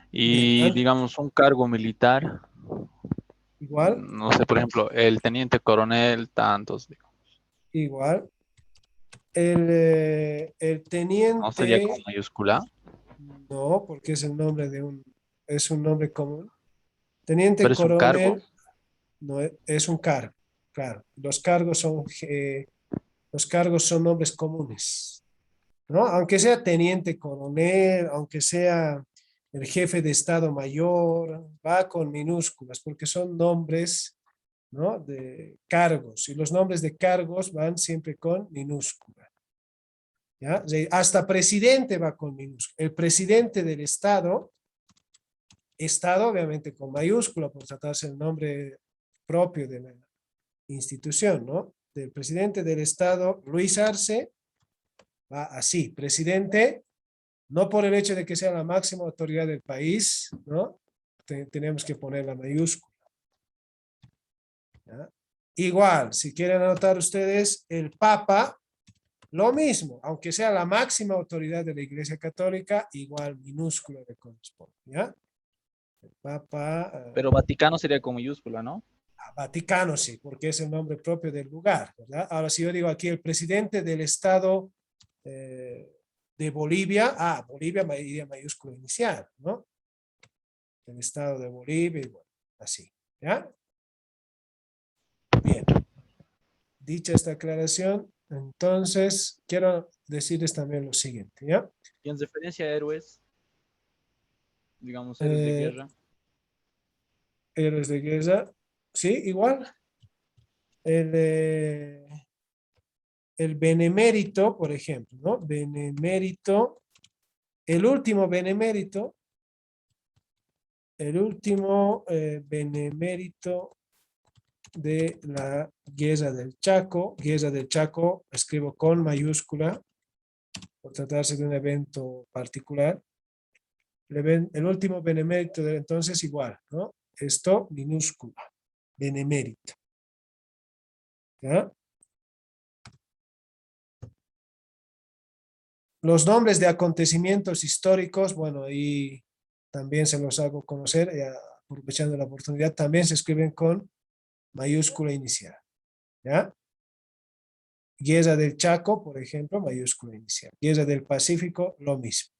Y Bien, digamos un cargo militar, igual, no sé, por ejemplo, el teniente coronel, tantos, igual. El no sería teniente, con mayúscula, no, porque es el nombre es un nombre común. Teniente pero es un cargo. coronel, no es un cargo, claro. Los cargos son nombres comunes, ¿no? Aunque sea teniente coronel, aunque sea el jefe de Estado Mayor, va con minúsculas porque son nombres, ¿no? De cargos, y los nombres de cargos van siempre con minúscula. ¿Ya? Hasta presidente va con minúscula. El presidente del Estado obviamente con mayúscula por tratarse el nombre propio de la institución, ¿no? Del presidente del Estado, Luis Arce, va así, presidente, no por el hecho de que sea la máxima autoridad del país, ¿no? Tenemos que poner la mayúscula. ¿Ya? Igual, si quieren anotar ustedes, el Papa, lo mismo, aunque sea la máxima autoridad de la Iglesia Católica, igual minúscula le corresponde, ¿ya? El Papa, Pero Vaticano sería con mayúscula, ¿no? Vaticano, sí, porque es el nombre propio del lugar, ¿verdad? Ahora, si yo digo aquí el presidente del estado de Bolivia, Bolivia iría mayúscula inicial, ¿no? El estado de Bolivia, y bueno, así, ¿ya? Bien. Dicha esta aclaración, entonces quiero decirles también lo siguiente, ¿ya? Y en referencia a héroes, digamos, héroes de guerra. Héroes de guerra, sí, igual. El benemérito, por ejemplo, ¿no? Benemérito, el último benemérito de la Guerra del Chaco, escribo con mayúscula, por tratarse de un evento particular. El último benemérito de entonces igual, ¿no? Esto minúscula, benemérito. ¿Ya? Los nombres de acontecimientos históricos, bueno, y también se los hago conocer, aprovechando la oportunidad, también se escriben con mayúscula inicial. ¿Ya? Guerra del Chaco, por ejemplo, mayúscula inicial. Guerra del Pacífico, lo mismo.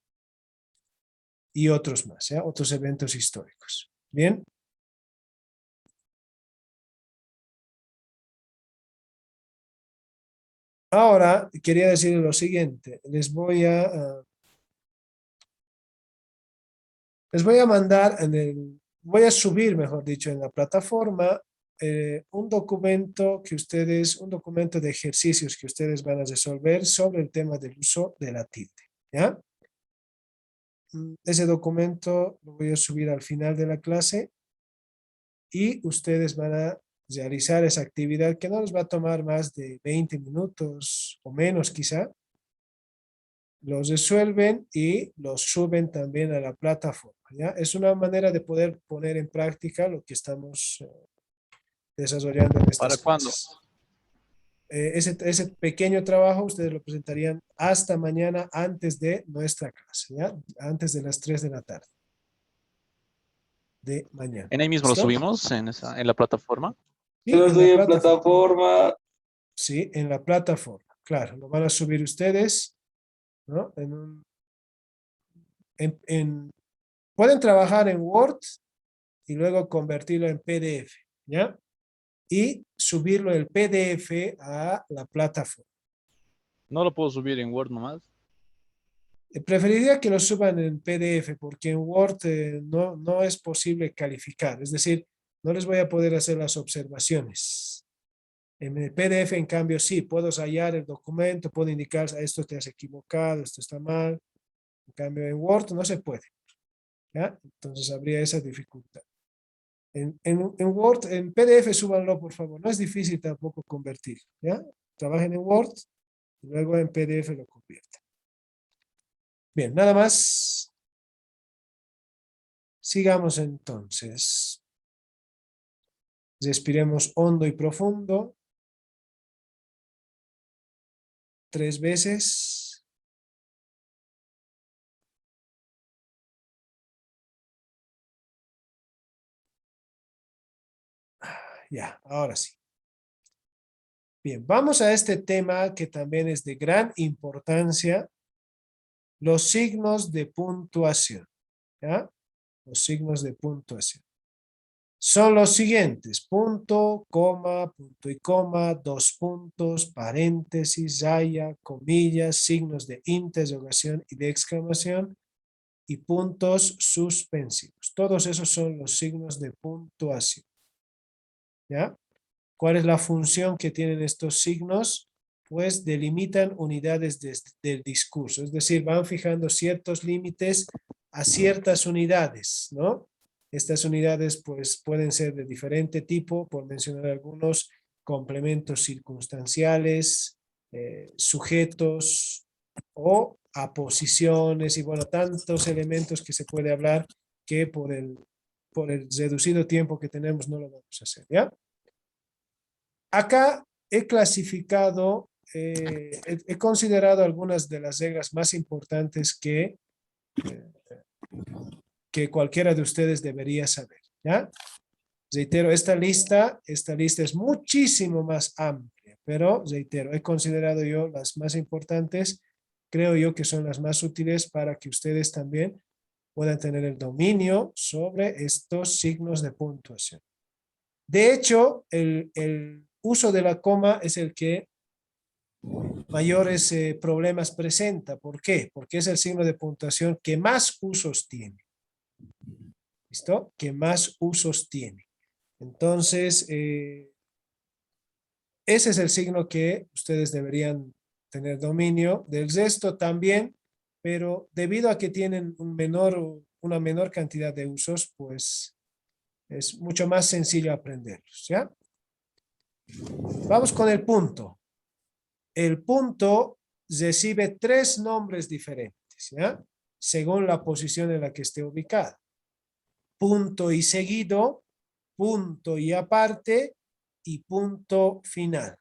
Y otros más, ¿ya? Otros eventos históricos. ¿Bien? Ahora, quería decir lo siguiente. Les voy a mandar voy a subir, mejor dicho, en la plataforma un documento de ejercicios que ustedes van a resolver sobre el tema del uso de la tilde, ¿ya? Ese documento lo voy a subir al final de la clase y ustedes van a realizar esa actividad que no les va a tomar más de 20 minutos o menos quizá. Los resuelven y los suben también a la plataforma, ¿ya? Es una manera de poder poner en práctica lo que estamos desarrollando en estas ¿Para cuándo? clases. Ese pequeño trabajo ustedes lo presentarían hasta mañana antes de nuestra clase, ¿ya? Antes de las 3 de la tarde de mañana. ¿En ahí mismo lo ¿Listo? subimos en la plataforma? Sí, Yo en estoy la en plataforma. Sí, en la plataforma. Claro, lo van a subir ustedes, ¿no? Pueden trabajar en Word y luego convertirlo en PDF, ¿ya? Y subirlo el PDF a la plataforma. No lo puedo subir en Word nomás. Preferiría que lo suban en PDF porque en Word no es posible calificar. Es decir, no les voy a poder hacer las observaciones. En el PDF, en cambio, sí, puedo hallar el documento, puedo indicar, esto te has equivocado, esto está mal. En cambio, en Word no se puede, ¿ya? Entonces habría esa dificultad. En Word, en PDF, súbanlo, por favor. No es difícil tampoco convertir, ¿ya? Trabajen en Word y luego en PDF lo convierten. Bien, nada más. Sigamos entonces. Respiremos hondo y profundo. 3 veces. Ya, ahora sí. Bien, vamos a este tema que también es de gran importancia. Los signos de puntuación. ¿Ya? Los signos de puntuación. Son los siguientes: punto, coma, punto y coma, 2 puntos, paréntesis, raya, comillas, signos de interrogación y de exclamación y puntos suspensivos. Todos esos son los signos de puntuación. ¿Ya? ¿Cuál es la función que tienen estos signos? Pues delimitan unidades del discurso, es decir, van fijando ciertos límites a ciertas unidades, ¿no? Estas unidades pues pueden ser de diferente tipo, por mencionar algunos: complementos circunstanciales, sujetos o aposiciones y bueno, tantos elementos que se puede hablar que por el reducido tiempo que tenemos no lo vamos a hacer, ¿ya? Acá he clasificado, he considerado algunas de las reglas más importantes que que cualquiera de ustedes debería saber, ¿ya? Reitero, esta lista es muchísimo más amplia, pero reitero, he considerado yo las más importantes, creo yo que son las más útiles para que ustedes también puedan tener el dominio sobre estos signos de puntuación. De hecho, el uso de la coma es el que mayores problemas presenta. ¿Por qué? Porque es el signo de puntuación que más usos tiene. ¿Listo? Que más usos tiene. Entonces, ese es el signo que ustedes deberían tener dominio. Del resto también, pero debido a que tienen una menor cantidad de usos, pues es mucho más sencillo aprenderlos, ¿ya? Vamos con el punto. El punto recibe 3 nombres diferentes, ¿ya? Según la posición en la que esté ubicado. Punto y seguido, punto y aparte y punto final.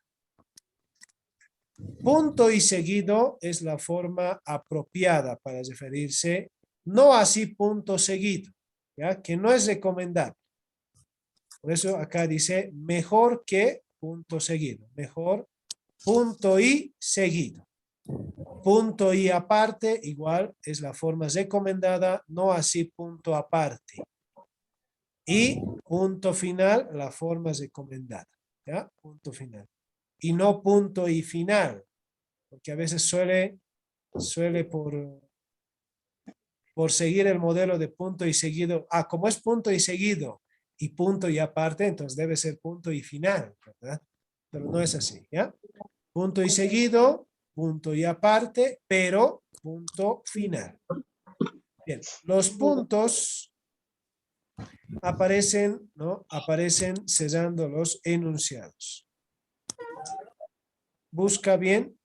Punto y seguido es la forma apropiada para referirse, no así punto seguido, ¿ya? Que no es recomendable. Por eso acá dice mejor que punto seguido, mejor punto y seguido. Punto y aparte igual es la forma recomendada, no así punto aparte. Y punto final, la forma recomendada, ¿ya? Punto final. Y no punto y final, porque a veces suele por seguir el modelo de punto y seguido. Ah, como es punto y seguido y punto y aparte, entonces debe ser punto y final, ¿verdad? Pero no es así, ¿ya? Punto y seguido, punto y aparte, pero punto final. Bien, los puntos aparecen, ¿no? Aparecen sellando los enunciados. Busca bien.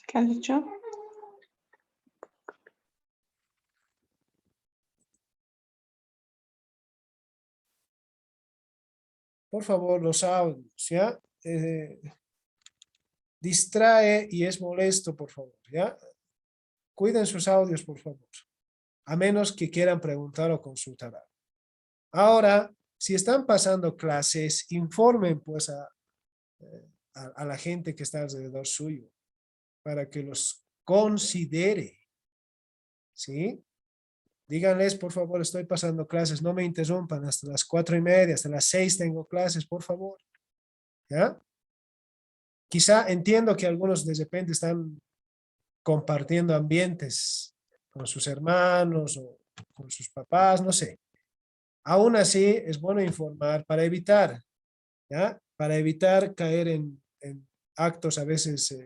¿Qué has dicho? Por favor, los audios, ¿ya? Distrae y es molesto, por favor, ¿ya? Cuiden sus audios, por favor. A menos que quieran preguntar o consultar algo. Ahora, si están pasando clases, informen pues a la gente que está alrededor suyo para que los considere, ¿sí? Díganles, por favor, estoy pasando clases, no me interrumpan hasta las 4:30, hasta las 6 tengo clases, por favor. ¿Ya? Quizá entiendo que algunos de repente están compartiendo ambientes con sus hermanos o con sus papás, no sé. Aún así, es bueno informar para evitar, ¿ya? Para evitar caer en actos a veces,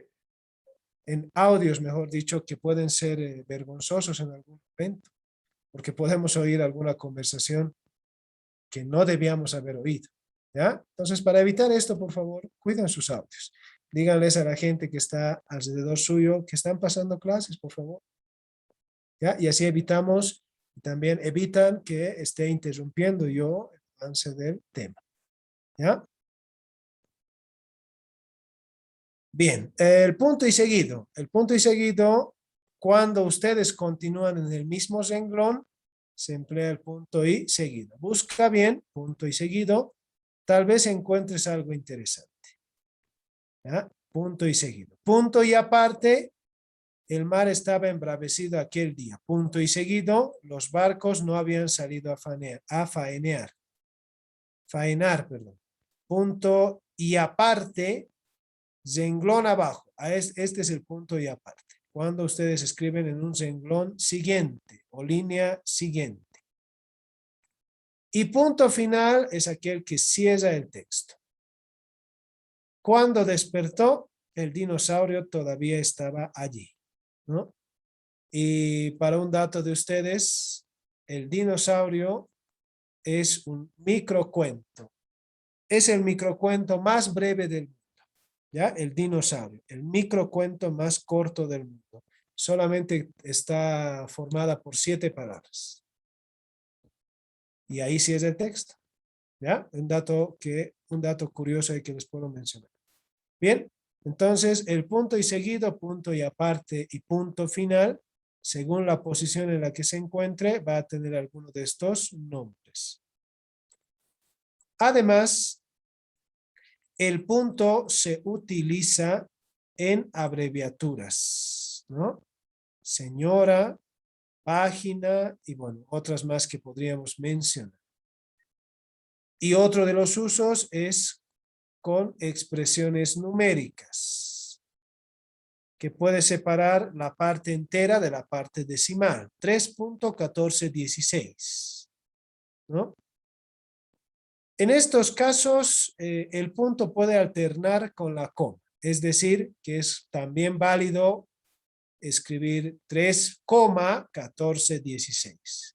en audios, mejor dicho, que pueden ser vergonzosos en algún momento, porque podemos oír alguna conversación que no debíamos haber oído, ¿ya? Entonces, para evitar esto, por favor, cuiden sus audios. Díganles a la gente que está alrededor suyo que están pasando clases, por favor, ¿ya? Y así evitamos, también evitan que esté interrumpiendo yo el avance del tema, ¿ya? Bien, el punto y seguido. El punto y seguido, cuando ustedes continúan en el mismo renglón, se emplea el punto y seguido. Busca bien, punto y seguido, tal vez encuentres algo interesante. ¿Ya? Punto y seguido. Punto y aparte, el mar estaba embravecido aquel día. Punto y seguido, los barcos no habían salido a faenar. Punto y aparte, renglón abajo. Este es el punto y aparte. Cuando ustedes escriben en un renglón siguiente o línea siguiente. Y punto final es aquel que cierra el texto. Cuando despertó, el dinosaurio todavía estaba allí, ¿no? Y para un dato de ustedes, el dinosaurio es un microcuento. Es el microcuento más breve del mundo. ¿Ya? El dinosaurio, el microcuento más corto del mundo. Solamente está formada por 7 palabras. Y ahí sí es el texto. ¿Ya? Un dato que un dato curioso ahí que les puedo mencionar. Bien, entonces el punto y seguido, punto y aparte y punto final, según la posición en la que se encuentre, va a tener alguno de estos nombres. Además, el punto se utiliza en abreviaturas, ¿no? Señora, página y bueno, otras más que podríamos mencionar. Y otro de los usos es con expresiones numéricas, que puede separar la parte entera de la parte decimal, 3.1416, ¿no? En estos casos, el punto puede alternar con la coma, es decir, que es también válido escribir 3,1416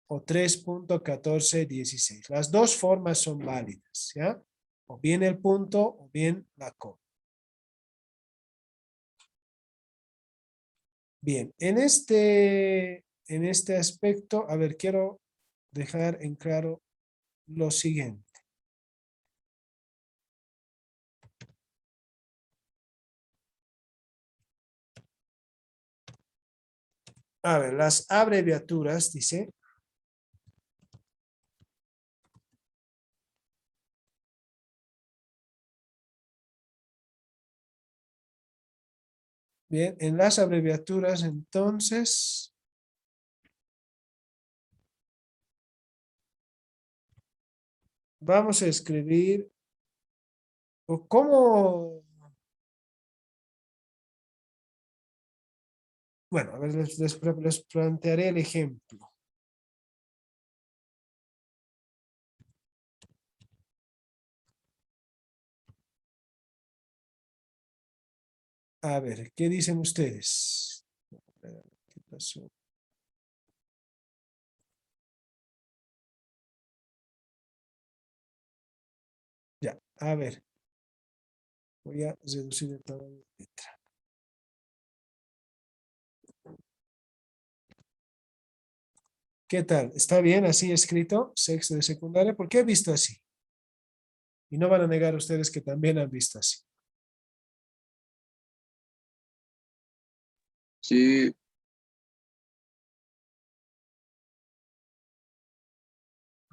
o 3.1416. Las dos formas son válidas, ¿ya? O bien el punto o bien la coma. Bien, en este aspecto, a ver, quiero dejar en claro lo siguiente. A ver, las abreviaturas, dice. Bien, en las abreviaturas, entonces, vamos a escribir, o cómo, bueno, a ver, les plantearé el ejemplo. A ver, ¿qué dicen ustedes? ¿Qué pasó? Ya, a ver. Voy a reducir el tamaño de letra. ¿Qué tal? ¿Está bien así escrito? Sexto de secundaria. ¿Por qué he visto así? Y no van a negar ustedes que también han visto así. Sí,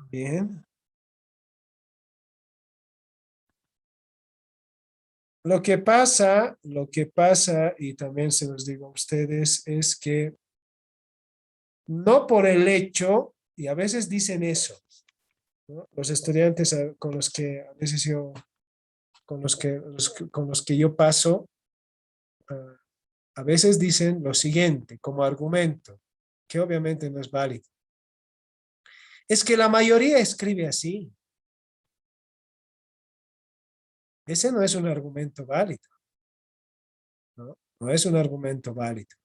Bien. Lo que pasa, y también se los digo a ustedes, es que no por el hecho, y a veces dicen eso, ¿no? Los estudiantes con los que a veces yo, con los que yo paso, a veces dicen lo siguiente como argumento, que obviamente no es válido. Es que la mayoría escribe así. Ese no es un argumento válido, ¿no? No es un argumento válido.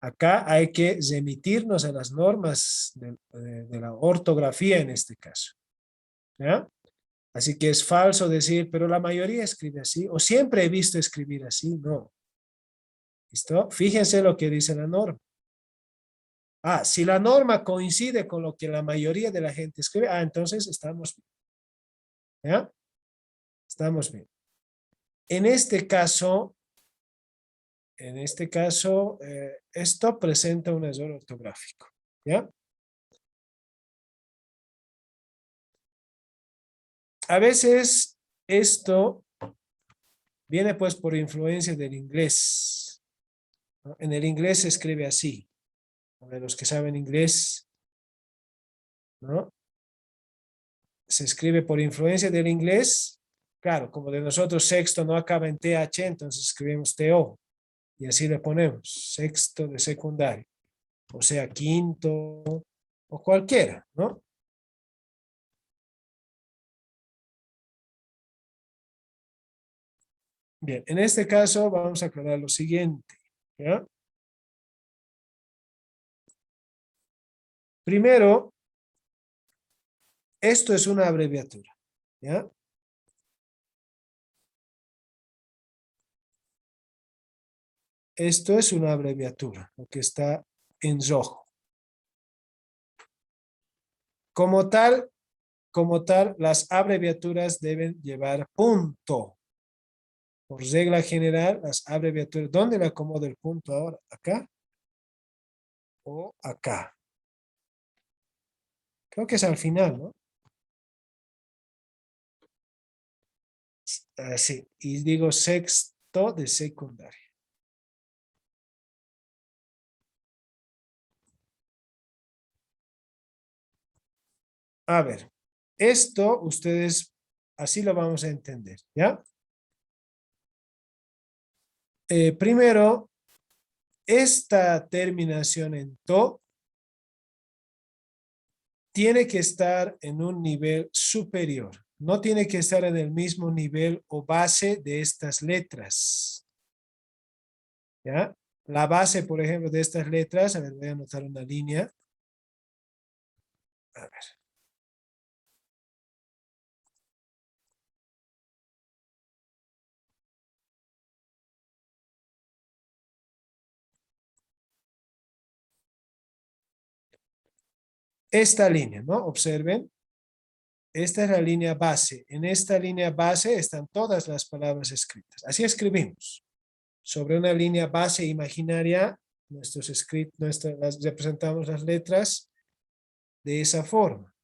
Acá hay que remitirnos a las normas de la ortografía en este caso, ¿ya? Así que es falso decir, pero la mayoría escribe así, o siempre he visto escribir así, no. ¿Listo? Fíjense lo que dice la norma. Ah, si la norma coincide con lo que la mayoría de la gente escribe, entonces estamos bien, ¿ya? Estamos bien. En este caso, esto presenta un error ortográfico, ¿ya? A veces esto viene pues por influencia del inglés, ¿no? En el inglés se escribe así. Para los que saben inglés, ¿no? Se escribe por influencia del inglés. Claro, como de nosotros sexto no acaba en TH, entonces escribimos TO. Y así le ponemos, sexto de secundaria. O sea, quinto o cualquiera, ¿no? Bien, en este caso vamos a aclarar lo siguiente, ¿ya? Primero, esto es una abreviatura, ¿ya? Esto es una abreviatura, lo que está en rojo. Como tal, como tal, las abreviaturas deben llevar punto. Por regla general, las abreviaturas, ¿dónde le acomodo el punto ahora? ¿Acá? ¿O acá? Creo que es al final, ¿no? Sí, y digo sexto de secundaria. A ver, esto ustedes así lo vamos a entender, ¿ya? Primero, esta terminación en to tiene que estar en un nivel superior. No tiene que estar en el mismo nivel o base de estas letras. ¿Ya? La base, por ejemplo, de estas letras, a ver, voy a anotar una línea. A ver. Esta línea, ¿no? Observen. Esta es la línea base. En esta línea base están todas las palabras escritas. Así escribimos. Sobre una línea base imaginaria, representamos las letras de esa forma.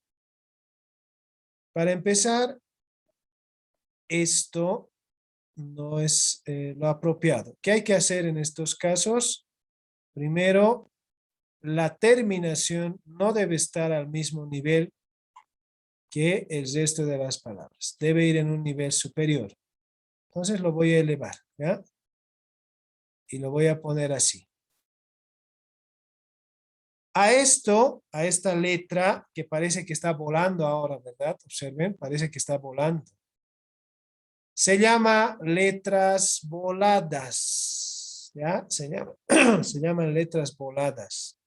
Para empezar, esto no es lo apropiado. ¿Qué hay que hacer en estos casos? Primero, la terminación no debe estar al mismo nivel que el resto de las palabras. Debe ir en un nivel superior. Entonces lo voy a elevar, ¿ya? Y lo voy a poner así. A esto, a esta letra que parece que está volando ahora, ¿verdad? Observen, parece que está volando. Se llama letras voladas, ¿ya? Se llaman letras voladas.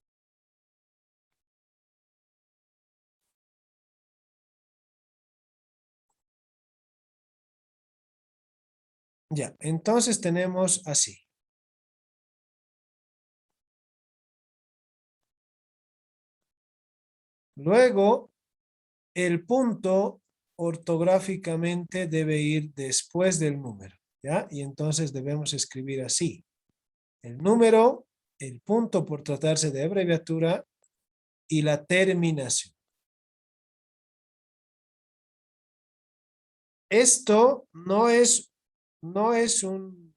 Ya, entonces tenemos así. Luego, el punto ortográficamente debe ir después del número, ¿ya? Y entonces debemos escribir así. El número, el punto por tratarse de abreviatura y la terminación. Esto no es un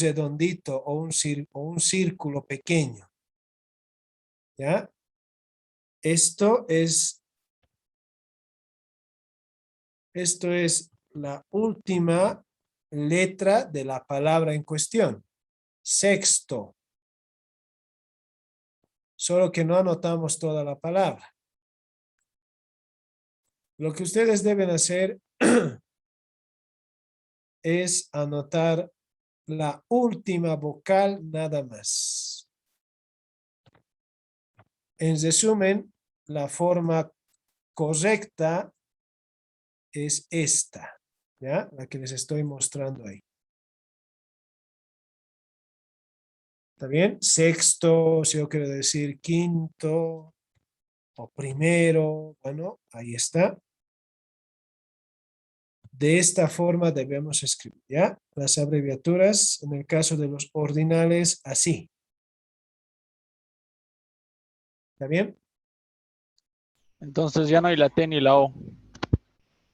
redondito o un círculo pequeño, ¿ya? Esto es la última letra de la palabra en cuestión. Sexto. Solo que no anotamos toda la palabra. Lo que ustedes deben hacer es anotar la última vocal nada más. En resumen, la forma correcta es esta, ¿ya? La que les estoy mostrando ahí. ¿Está bien? Sexto, si yo quiero decir quinto o primero, bueno, ahí está. De esta forma debemos escribir, ¿ya? Las abreviaturas, en el caso de los ordinales, así. ¿Está bien? Entonces ya no hay la T ni la O.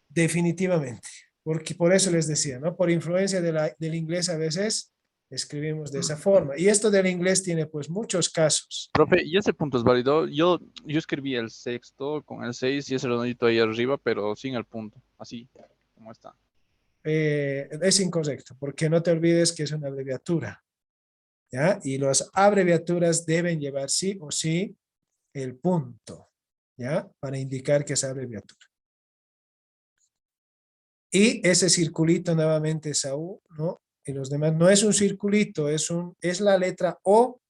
Definitivamente. Porque por eso les decía, ¿no? Por influencia del inglés a veces escribimos de esa forma. Y esto del inglés tiene pues muchos casos. Profe, y ese punto es válido. Yo escribí el sexto con el 6 y ese redondito ahí arriba, pero sin el punto. Así, como está. Es incorrecto, porque no te olvides que es una abreviatura, ¿ya? Y las abreviaturas deben llevar sí o sí el punto, ¿ya? Para indicar que es abreviatura. Y ese circulito nuevamente es a U, ¿no? Y los demás no es un circulito, es la letra O,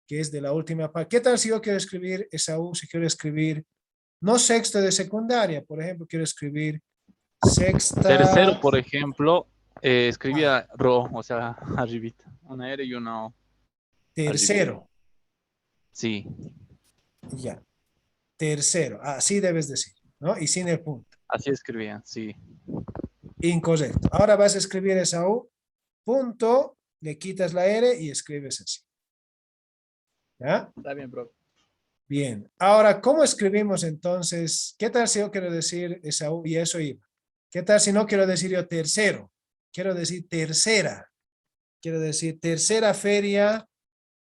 que es de la última parte. ¿Qué tal si yo quiero escribir esa U, si quiero escribir, no sexto de secundaria, por ejemplo, quiero escribir sexta. Tercero, por ejemplo, escribía RO, o sea, arribita. Una R y una O. Tercero. Sí. Ya. Tercero. Así debes decir. ¿no? Y sin el punto. Así escribían, sí. Incorrecto. Ahora vas a escribir esa U, punto, le quitas la R y escribes así. ¿Ya? Está bien, bro. Bien. Ahora, ¿cómo escribimos entonces? ¿Qué tal si yo quiero decir esa U y eso iba? ¿Qué tal si no quiero decir yo tercero? Quiero decir tercera. Quiero decir tercera feria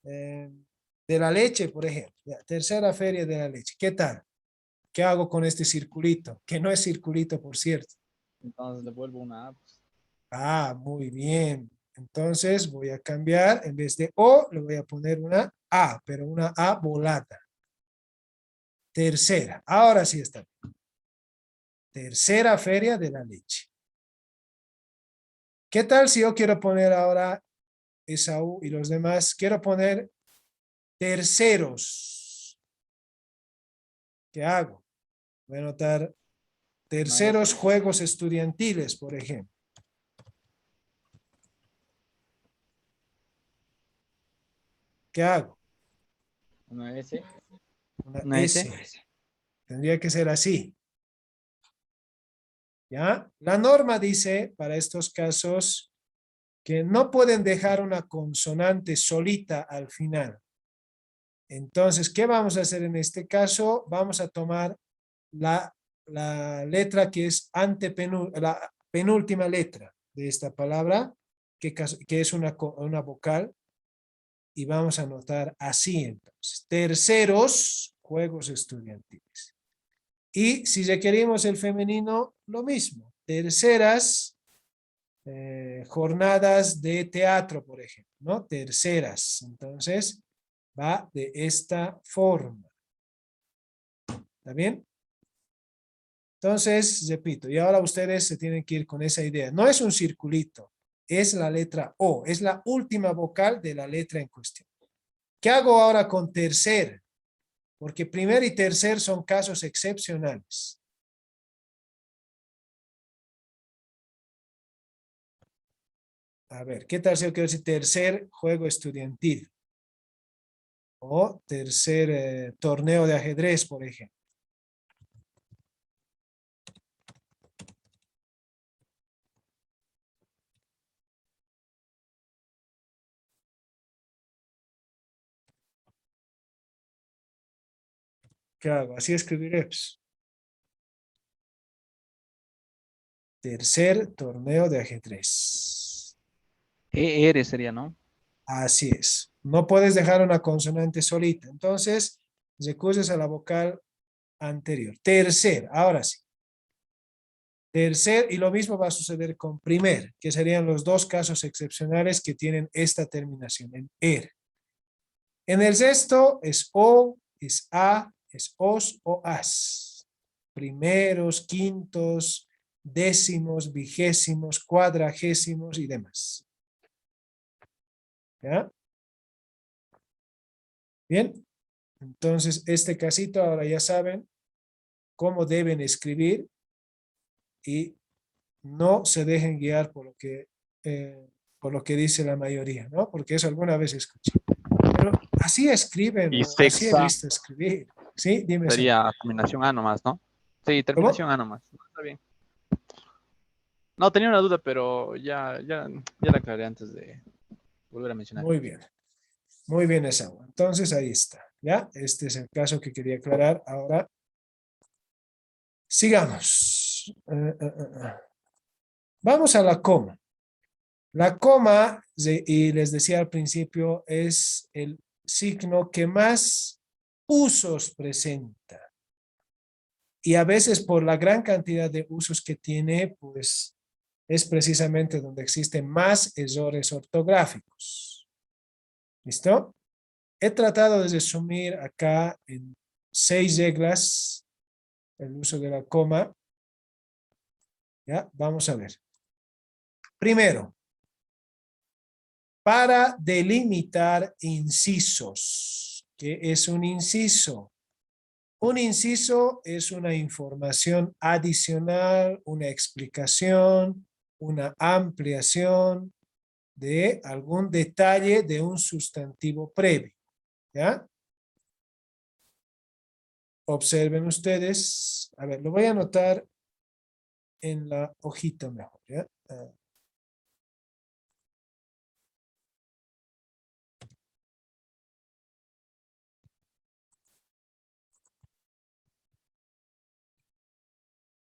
de la leche, por ejemplo. Ya, tercera feria de la leche. ¿Qué tal? ¿Qué hago con este circulito? Que no es circulito, por cierto. Entonces le vuelvo una A. Pues. Ah, muy bien. Entonces voy a cambiar, en vez de O, le voy a poner una A, pero una A volada. Tercera. Ahora sí está. Tercera feria de la leche. ¿Qué tal si yo quiero poner ahora esa U y los demás? Quiero poner terceros. ¿Qué hago? Voy a anotar terceros juegos estudiantiles, por ejemplo. ¿Qué hago? Una S. Una Una S. S. Tendría que ser así. ¿Ya? La norma dice para estos casos que no pueden dejar una consonante solita al final. Entonces, ¿qué vamos a hacer en este caso? Vamos a tomar la letra que es la penúltima letra de esta palabra, que es una vocal, y vamos a anotar así entonces. Terceros juegos estudiantiles. Y si requerimos el femenino, lo mismo. Terceras jornadas de teatro, por ejemplo, ¿no? Terceras. Entonces, va de esta forma. ¿Está bien? Entonces, repito, y ahora ustedes se tienen que ir con esa idea. No es un circulito, es la letra O, es la última vocal de la letra en cuestión. ¿Qué hago ahora con tercer? Porque primer y tercer son casos excepcionales. A ver, ¿qué tal si yo quiero decir tercer juego estudiantil? O tercer torneo de ajedrez, por ejemplo. ¿Qué hago? Así escribiré. Pues. Tercer torneo de ajedrez. ER sería, ¿no? Así es. No puedes dejar una consonante solita. Entonces, recurres a la vocal anterior. Tercer, ahora sí. Tercer, y lo mismo va a suceder con primer, que serían los dos casos excepcionales que tienen esta terminación en er. En el sexto es o, es a, es os o as. Primeros, quintos, décimos, vigésimos, cuadragésimos y demás. ¿Ya? Bien. Entonces, este casito ahora ya saben cómo deben escribir y no se dejen guiar por lo que dice la mayoría, ¿no? Porque eso alguna vez escuché. Pero así escriben, Y o así he sexta visto escribir. Sí, dime eso. sería terminación A nomás, ¿no? Sí, ¿Cómo? terminación A nomás. Está bien. No, tenía una duda, pero ya la aclaré antes de volver a mencionar. Muy bien. Muy bien, Esaú. Entonces ahí está. ¿Ya? Este es el caso que quería aclarar. Ahora, sigamos. Vamos a la coma. La coma, y les decía al principio, es el signo que más usos presenta. Y a veces por la gran cantidad de usos que tiene, pues es precisamente donde existen más errores ortográficos. ¿Listo? He tratado de resumir acá en 6 reglas el uso de la coma. ¿Ya? Vamos a ver. Primero, para delimitar incisos. ¿Qué es un inciso? Un inciso es una información adicional, una explicación, una ampliación de algún detalle de un sustantivo previo. ¿Ya? observen ustedes. A ver, lo voy a anotar en la hojita mejor, ¿ya?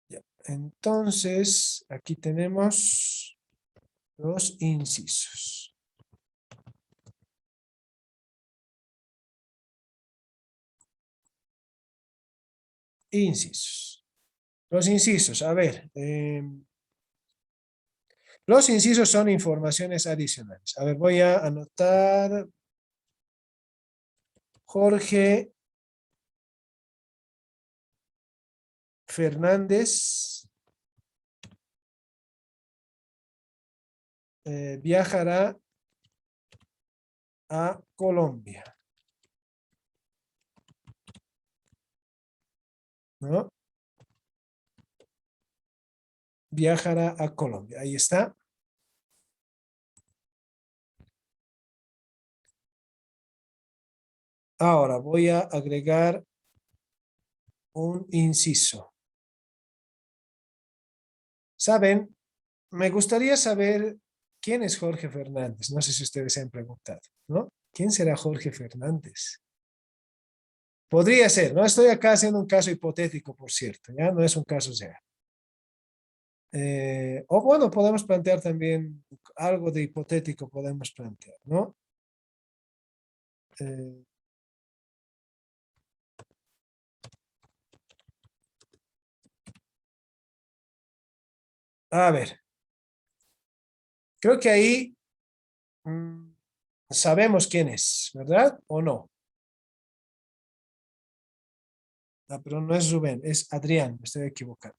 Ya. Entonces, aquí tenemos los incisos. Incisos. Los incisos, a ver. Los incisos son informaciones adicionales. A ver, voy a anotar Jorge Fernández viajará a Colombia, ¿no? Viajará a Colombia. Ahí está. Ahora voy a agregar un inciso. ¿Saben? Me gustaría saber quién es Jorge Fernández. No sé si ustedes se han preguntado, ¿no? ¿Quién será Jorge Fernández? Podría ser, no estoy acá haciendo un caso hipotético, por cierto, ¿ya? No es un caso real. O bueno, podemos plantear también algo de hipotético, podemos plantear, ¿no? A ver, creo que ahí sabemos quién es, ¿verdad? ¿O no? Ah, pero no es Rubén, es Adrián, me estoy equivocando.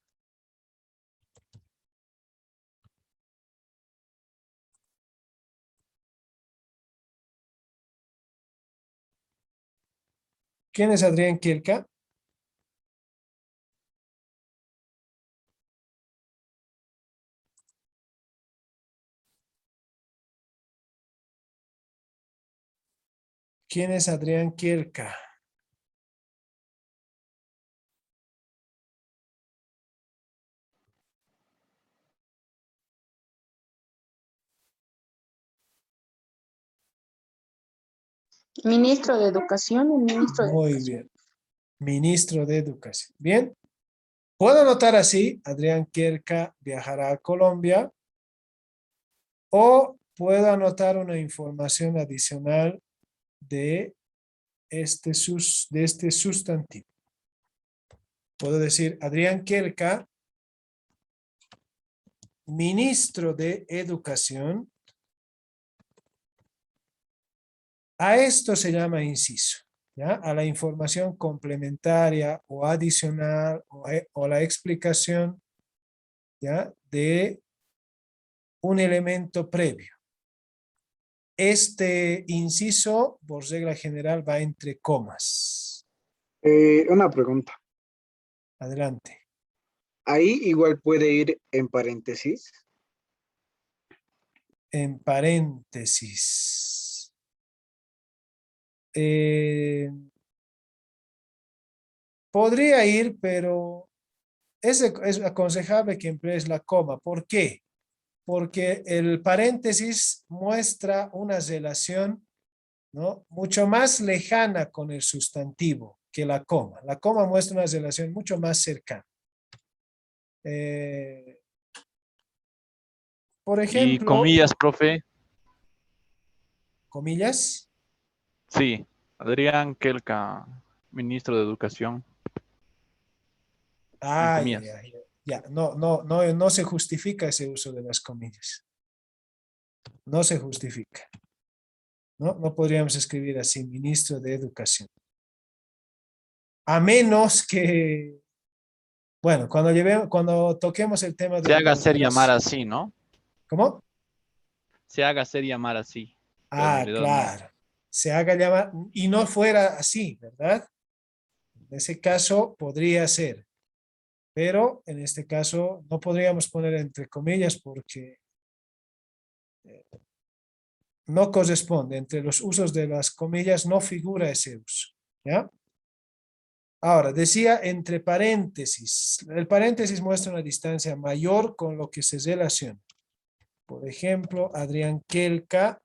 ¿Quién es Adrián Kielka? ¿Quién es Adrián Kielka? Ministro de Educación, el ministro de Muy Educación. bien. Ministro de Educación. Bien. Puedo anotar así, Adrián Kielka viajará a Colombia, o puedo anotar una información adicional de este sustantivo. Puedo decir, Adrián Kielka, ministro de Educación. A esto se llama inciso, ¿ya? A la información complementaria o adicional o la explicación, ¿ya? De un elemento previo. Este inciso, por regla general, va entre comas. Una pregunta. Adelante. Ahí igual puede ir en paréntesis. En paréntesis. Podría ir, pero es aconsejable que emplees la coma. ¿Por qué? Porque el paréntesis muestra una relación, ¿no?, mucho más lejana con el sustantivo que la coma. La coma muestra una relación mucho más cercana. Por Y ejemplo, comillas, profe. comillas. Sí, Adrián Kelka, ministro de Educación. En Ah, ya, comillas. ya, ya. Ya, no se justifica ese uso de las comillas. No se justifica. No podríamos escribir así, ministro de Educación. A menos que, bueno, cuando toquemos el tema Se de haga hacer llamar organización. así, ¿no? ¿Cómo? Se haga hacer llamar así. Pero en Ah, realidad no. claro. Se haga llamar y no fuera así, ¿verdad? En ese caso podría ser, pero en este caso no podríamos poner entre comillas porque no corresponde. Entre los usos de las comillas no figura ese uso, ¿ya? Ahora, decía entre paréntesis. El paréntesis muestra una distancia mayor con lo que se relaciona. Por ejemplo, Adrián Kelka.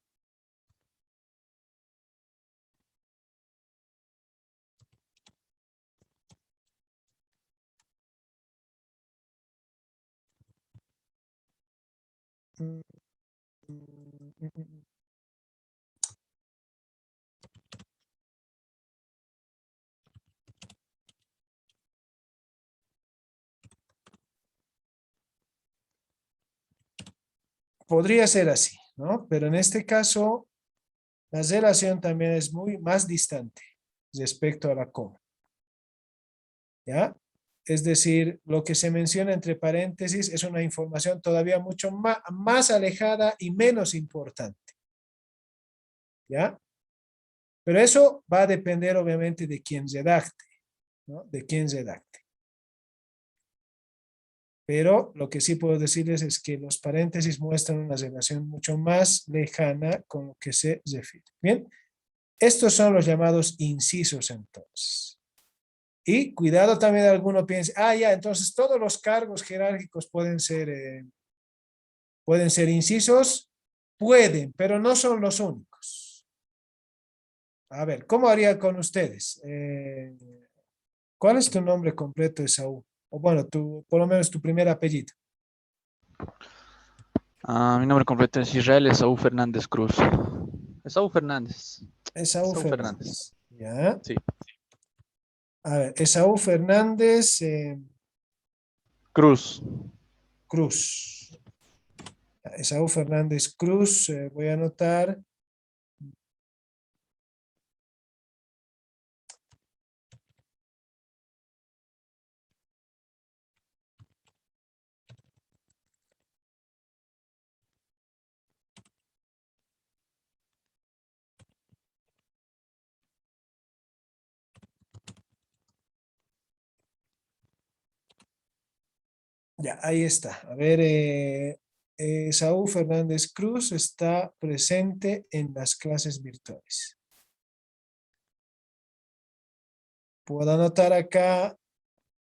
Podría ser así, ¿no? Pero en este caso, la relación también es muy más distante respecto a la coma. ¿Ya? Es decir, lo que se menciona entre paréntesis es una información todavía mucho más alejada y menos importante. ¿Ya? Pero eso va a depender obviamente de quién redacte, ¿no? De quién redacte. Pero lo que sí puedo decirles es que los paréntesis muestran una relación mucho más lejana con lo que se refiere. Bien, estos son los llamados incisos entonces. Y cuidado también alguno piense, ya, entonces todos los cargos jerárquicos pueden ser incisos. Pueden, pero no son los únicos. A ver, ¿cómo haría con ustedes? ¿Cuál es tu nombre completo, Esaú? O bueno, por lo menos tu primer apellido. Mi nombre completo es Israel Esaú Fernández Cruz. Esaú Fernández. Esaú Esaú Fernández. ¿Ya? Sí. A ver, Esaú Fernández Cruz. Cruz. Esaú Fernández Cruz, voy a anotar. Ya, ahí está. A ver, Esaú Fernández Cruz está presente en las clases virtuales. Puedo anotar acá.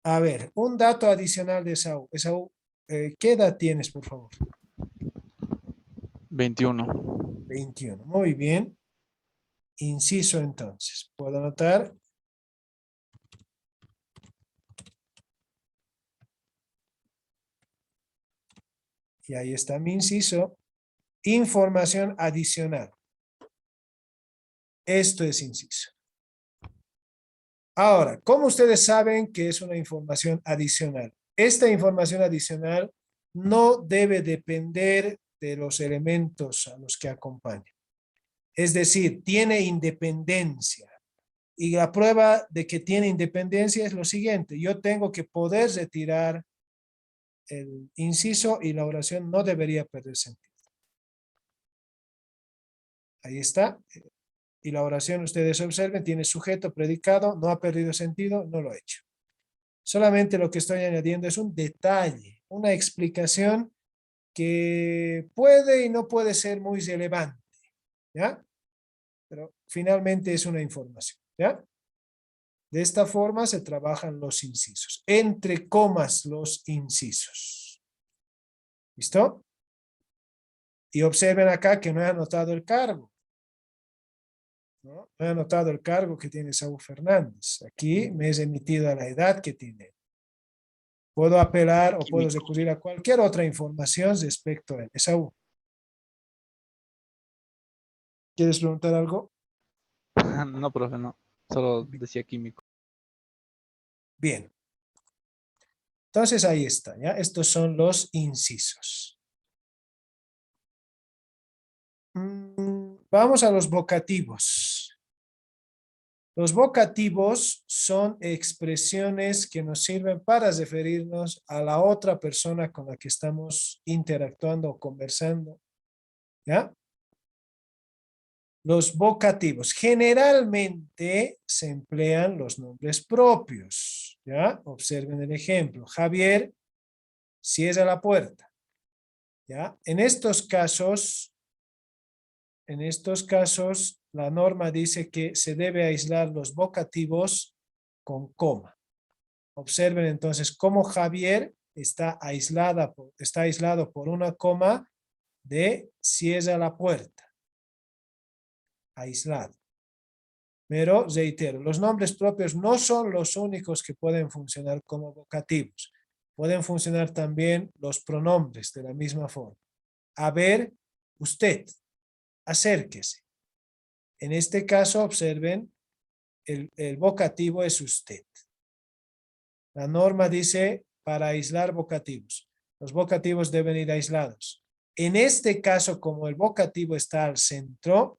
A ver, un dato adicional de Esaú. Esaú, ¿qué edad tienes, por favor? 21. 21. Muy bien. Inciso entonces. Puedo anotar. Y ahí está mi inciso. Información adicional. Esto es inciso. Ahora, ¿cómo ustedes saben que es una información adicional? Esta información adicional no debe depender de los elementos a los que acompañan. Es decir, tiene independencia. Y la prueba de que tiene independencia es lo siguiente. Yo tengo que poder retirar el inciso y la oración no debería perder sentido. Ahí está. Y la oración, ustedes observen, tiene sujeto, predicado, no ha perdido sentido, no lo he hecho. Solamente lo que estoy añadiendo es un detalle, una explicación que puede y no puede ser muy relevante, ¿ya? Pero finalmente es una información, ¿ya? De esta forma se trabajan los incisos, entre comas los incisos. ¿Listo? Y observen acá que no he anotado el cargo. No he anotado el cargo que tiene Saúl Fernández. Aquí me es emitida la edad que tiene. Puedo apelar o puedo recurrir a cualquier otra información respecto a él. Esaú, ¿quieres preguntar algo? No, profe, no. Solo decía químico. Bien. Entonces ahí está, ¿ya? Estos son los incisos. Vamos a los vocativos. Los vocativos son expresiones que nos sirven para referirnos a la otra persona con la que estamos interactuando o conversando, ¿ya? Los vocativos. Generalmente se emplean los nombres propios, ¿ya? Observen el ejemplo. Javier cierra la puerta, ¿ya? En estos casos, la norma dice que se debe aislar los vocativos con coma. Observen entonces cómo Javier está aislado por una coma de cierra la puerta. Aislado. Pero reitero, los nombres propios no son los únicos que pueden funcionar como vocativos. Pueden funcionar también los pronombres de la misma forma. A ver, usted, acérquese. En este caso, observen, el vocativo es usted. La norma dice para aislar vocativos. Los vocativos deben ir aislados. En este caso, como el vocativo está al centro,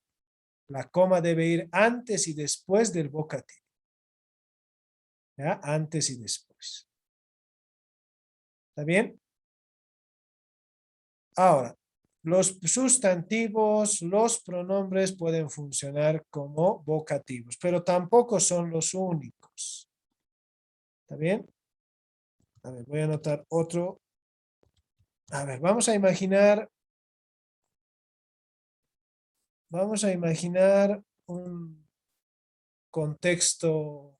la coma debe ir antes y después del vocativo. ¿Ya? Antes y después. ¿Está bien? Ahora, los sustantivos, los pronombres pueden funcionar como vocativos, pero tampoco son los únicos. ¿Está bien? A ver, voy a anotar otro. A ver, vamos a imaginar un contexto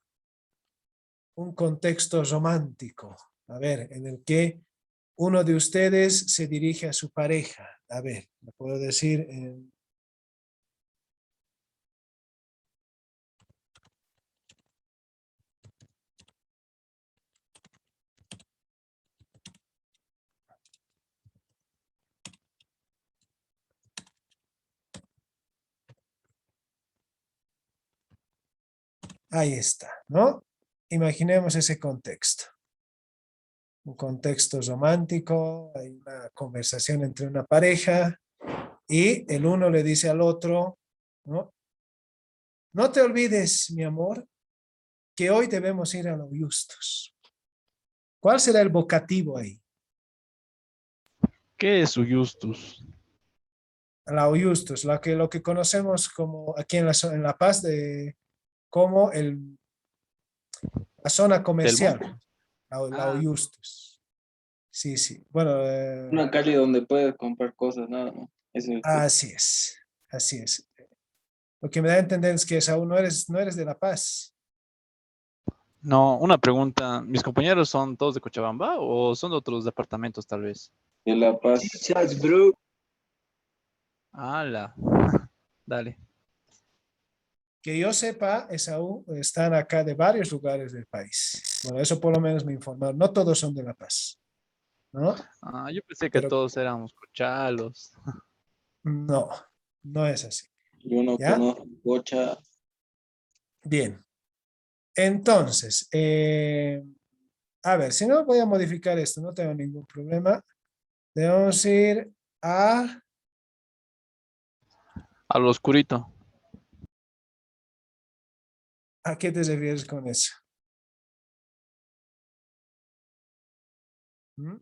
romántico. A ver, en el que uno de ustedes se dirige a su pareja. A ver, lo puedo decir en... Ahí está, ¿no? Imaginemos ese contexto. Un contexto romántico, hay una conversación entre una pareja y el uno le dice al otro, ¿no? No te olvides, mi amor, que hoy debemos ir a los Justos. ¿Cuál será el vocativo ahí? ¿Qué es su Justus? La Justos, lo que conocemos como aquí en La Paz como la zona comercial. La Ah. Justos. Sí, sí. Bueno, Una calle donde puedes comprar cosas, nada, ¿no? Eso es. así es. Así es. Lo que me da a entender es que Saúl no eres de La Paz. No, una pregunta. ¿Mis compañeros son todos de Cochabamba o son de otros departamentos tal vez? De La Paz. Chas, bro. ¡Hala! Dale. Que yo sepa, Esaú, están acá de varios lugares del país. Bueno, eso por lo menos me informaron. No todos son de La Paz, ¿no? Yo pensé que Pero todos éramos cochalos. no, no es así. Yo no ¿Ya? conozco Bocha. Bien. Entonces, a ver, si no voy a modificar esto, no tengo ningún problema. Debemos ir a... A lo oscurito. ¿A qué te refieres con eso? ¿Mm?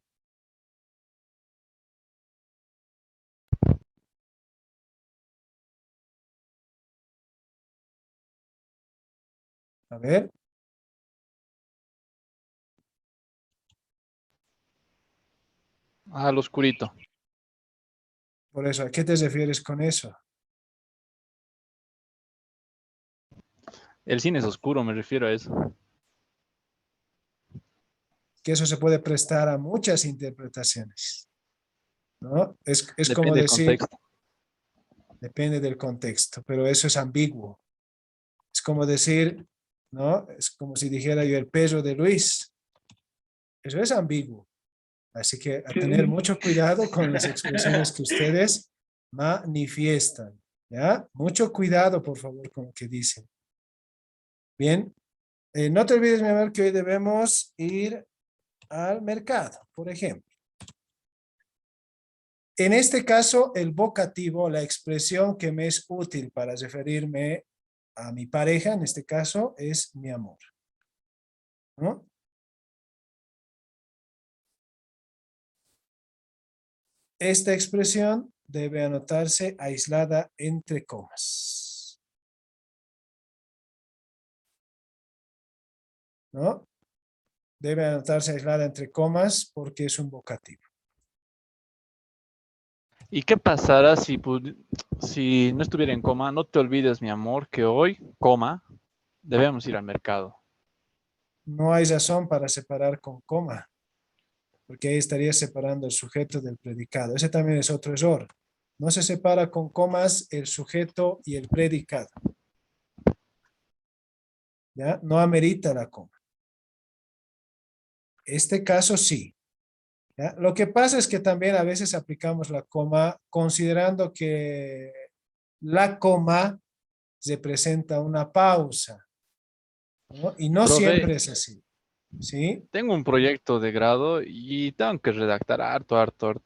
A ver. A lo oscurito. Por eso, ¿a qué te refieres con eso? El cine es oscuro, me refiero a eso. Que eso se puede prestar a muchas interpretaciones, ¿no? Es como Depende del decir, contexto. depende del contexto, pero eso es ambiguo. Es como decir, ¿no? Es como si dijera yo el peso de Luis. Eso es ambiguo. Así que a tener mucho cuidado con las expresiones que ustedes manifiestan, ¿ya? Mucho cuidado, por favor, con lo que dicen. Bien. No te olvides, mi amor, que hoy debemos ir al mercado, por ejemplo. En este caso, el vocativo, la expresión que me es útil para referirme a mi pareja, en este caso, es mi amor, ¿no? Esta expresión debe anotarse aislada entre comas, ¿no? Debe anotarse aislada entre comas porque es un vocativo. ¿Y qué pasará si no estuviera en coma? No te olvides, mi amor, que hoy, coma, debemos ir al mercado. no hay razón para separar con coma, porque ahí estaría separando el sujeto del predicado. Ese también es otro error. No se separa con comas el sujeto y el predicado. ¿Ya? No amerita la coma. Este caso sí. ¿Ya? Lo que pasa es que también a veces aplicamos la coma considerando que la coma representa una pausa, ¿no? Y no Profe, siempre es así. ¿Sí? tengo un proyecto de grado y tengo que redactar harto.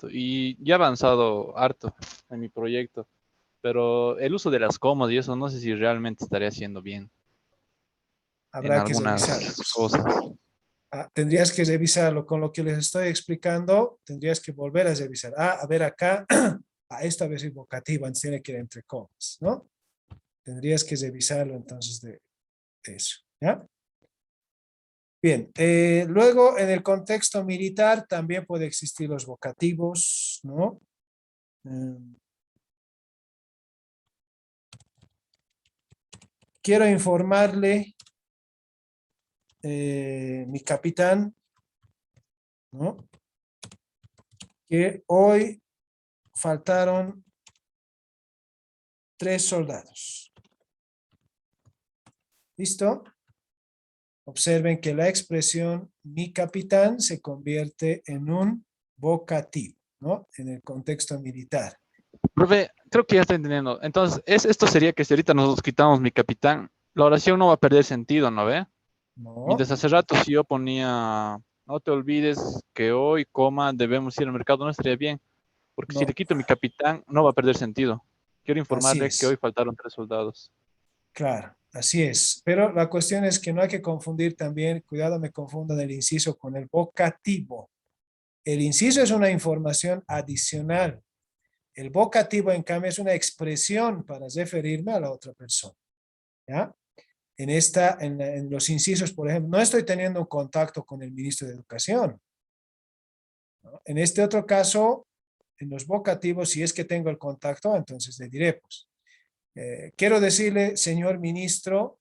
Y ya he avanzado harto en mi proyecto. Pero el uso de las comas y eso no sé si realmente estaría haciendo bien en Habrá que algunas revisarlo. cosas. Tendrías que revisarlo con lo que les estoy explicando, tendrías que volver a revisar. A ver acá, esta vez es vocativo, antes tiene que ir entre comas, ¿no? Tendrías que revisarlo entonces de eso, ¿ya? Bien, luego en el contexto militar también puede existir los vocativos, ¿no? Quiero informarle, mi capitán, ¿no? Que hoy faltaron 3 soldados. ¿Listo? Observen que la expresión mi capitán se convierte en un vocativo, ¿no? En el contexto militar. Profe, creo que ya estoy entendiendo. Entonces, esto sería que si ahorita nos quitamos mi capitán, la oración no va a perder sentido, ¿no ve? No, Mientras hace rato si yo ponía, no te olvides que hoy, coma, debemos ir al mercado, no estaría bien. Porque si le no, quito mi capitán, no va a perder sentido. Quiero así informarle que hoy es. faltaron 3 soldados. Claro, así es. Pero la cuestión es que no hay que confundir también, cuidado, me confundan el inciso con el vocativo. El inciso es una información adicional. El vocativo, en cambio, es una expresión para referirme a la otra persona. ¿Ya? En los incisos, por ejemplo, no estoy teniendo un contacto con el ministro de Educación, ¿no? En este otro caso, en los vocativos, si es que tengo el contacto, entonces le diré, pues, quiero decirle, señor ministro,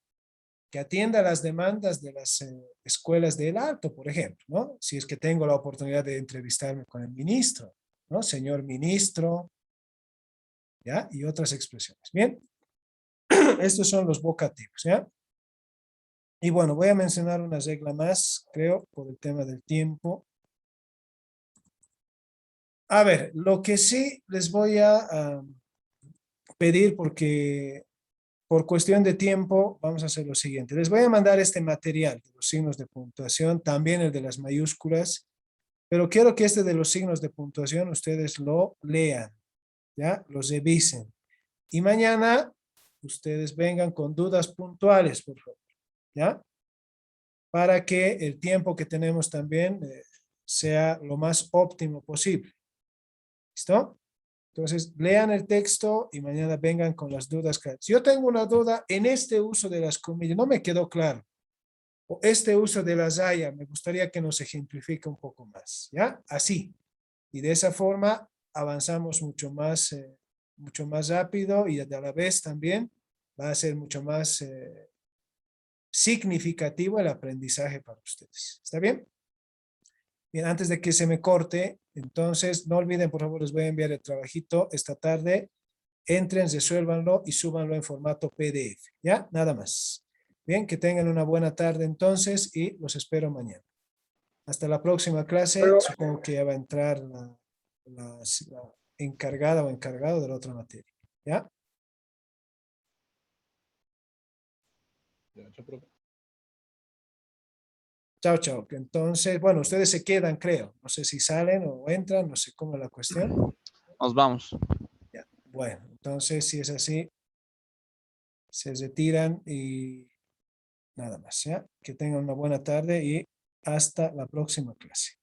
que atienda las demandas de las escuelas del Alto, por ejemplo, ¿no? Si es que tengo la oportunidad de entrevistarme con el ministro, ¿no? Señor ministro, ¿ya? Y otras expresiones. Bien, estos son los vocativos, ¿ya? Y bueno, voy a mencionar una regla más, creo, por el tema del tiempo. A ver, lo que sí les voy a pedir, porque por cuestión de tiempo, vamos a hacer lo siguiente. Les voy a mandar este material de los signos de puntuación, también el de las mayúsculas, pero quiero que este de los signos de puntuación ustedes lo lean, ¿ya? Los revisen. Y mañana ustedes vengan con dudas puntuales, por favor, ¿ya? Para que el tiempo que tenemos también sea lo más óptimo posible. ¿Listo? Entonces, lean el texto y mañana vengan con las dudas. Si yo tengo una duda en este uso de las comillas, no me quedó claro, o este uso de la raya, me gustaría que nos ejemplifique un poco más, ¿ya? Así. Y de esa forma avanzamos mucho más rápido y a la vez también va a ser mucho más significativo el aprendizaje para ustedes. ¿Está bien? Bien, antes de que se me corte, entonces no olviden, por favor, les voy a enviar el trabajito esta tarde. Entren, resuélvanlo y súbanlo en formato PDF. ¿Ya? Nada más. Bien, que tengan una buena tarde entonces y los espero mañana. Hasta la próxima clase. Supongo que ya va a entrar la encargada o encargado de la otra materia. ¿Ya? Chao, chao. Entonces, bueno, ustedes se quedan, creo. No sé si salen o entran, no sé cómo es la cuestión. Nos vamos. Ya. Bueno, entonces, si es así, se retiran y nada más, ¿ya? Que tengan una buena tarde y hasta la próxima clase.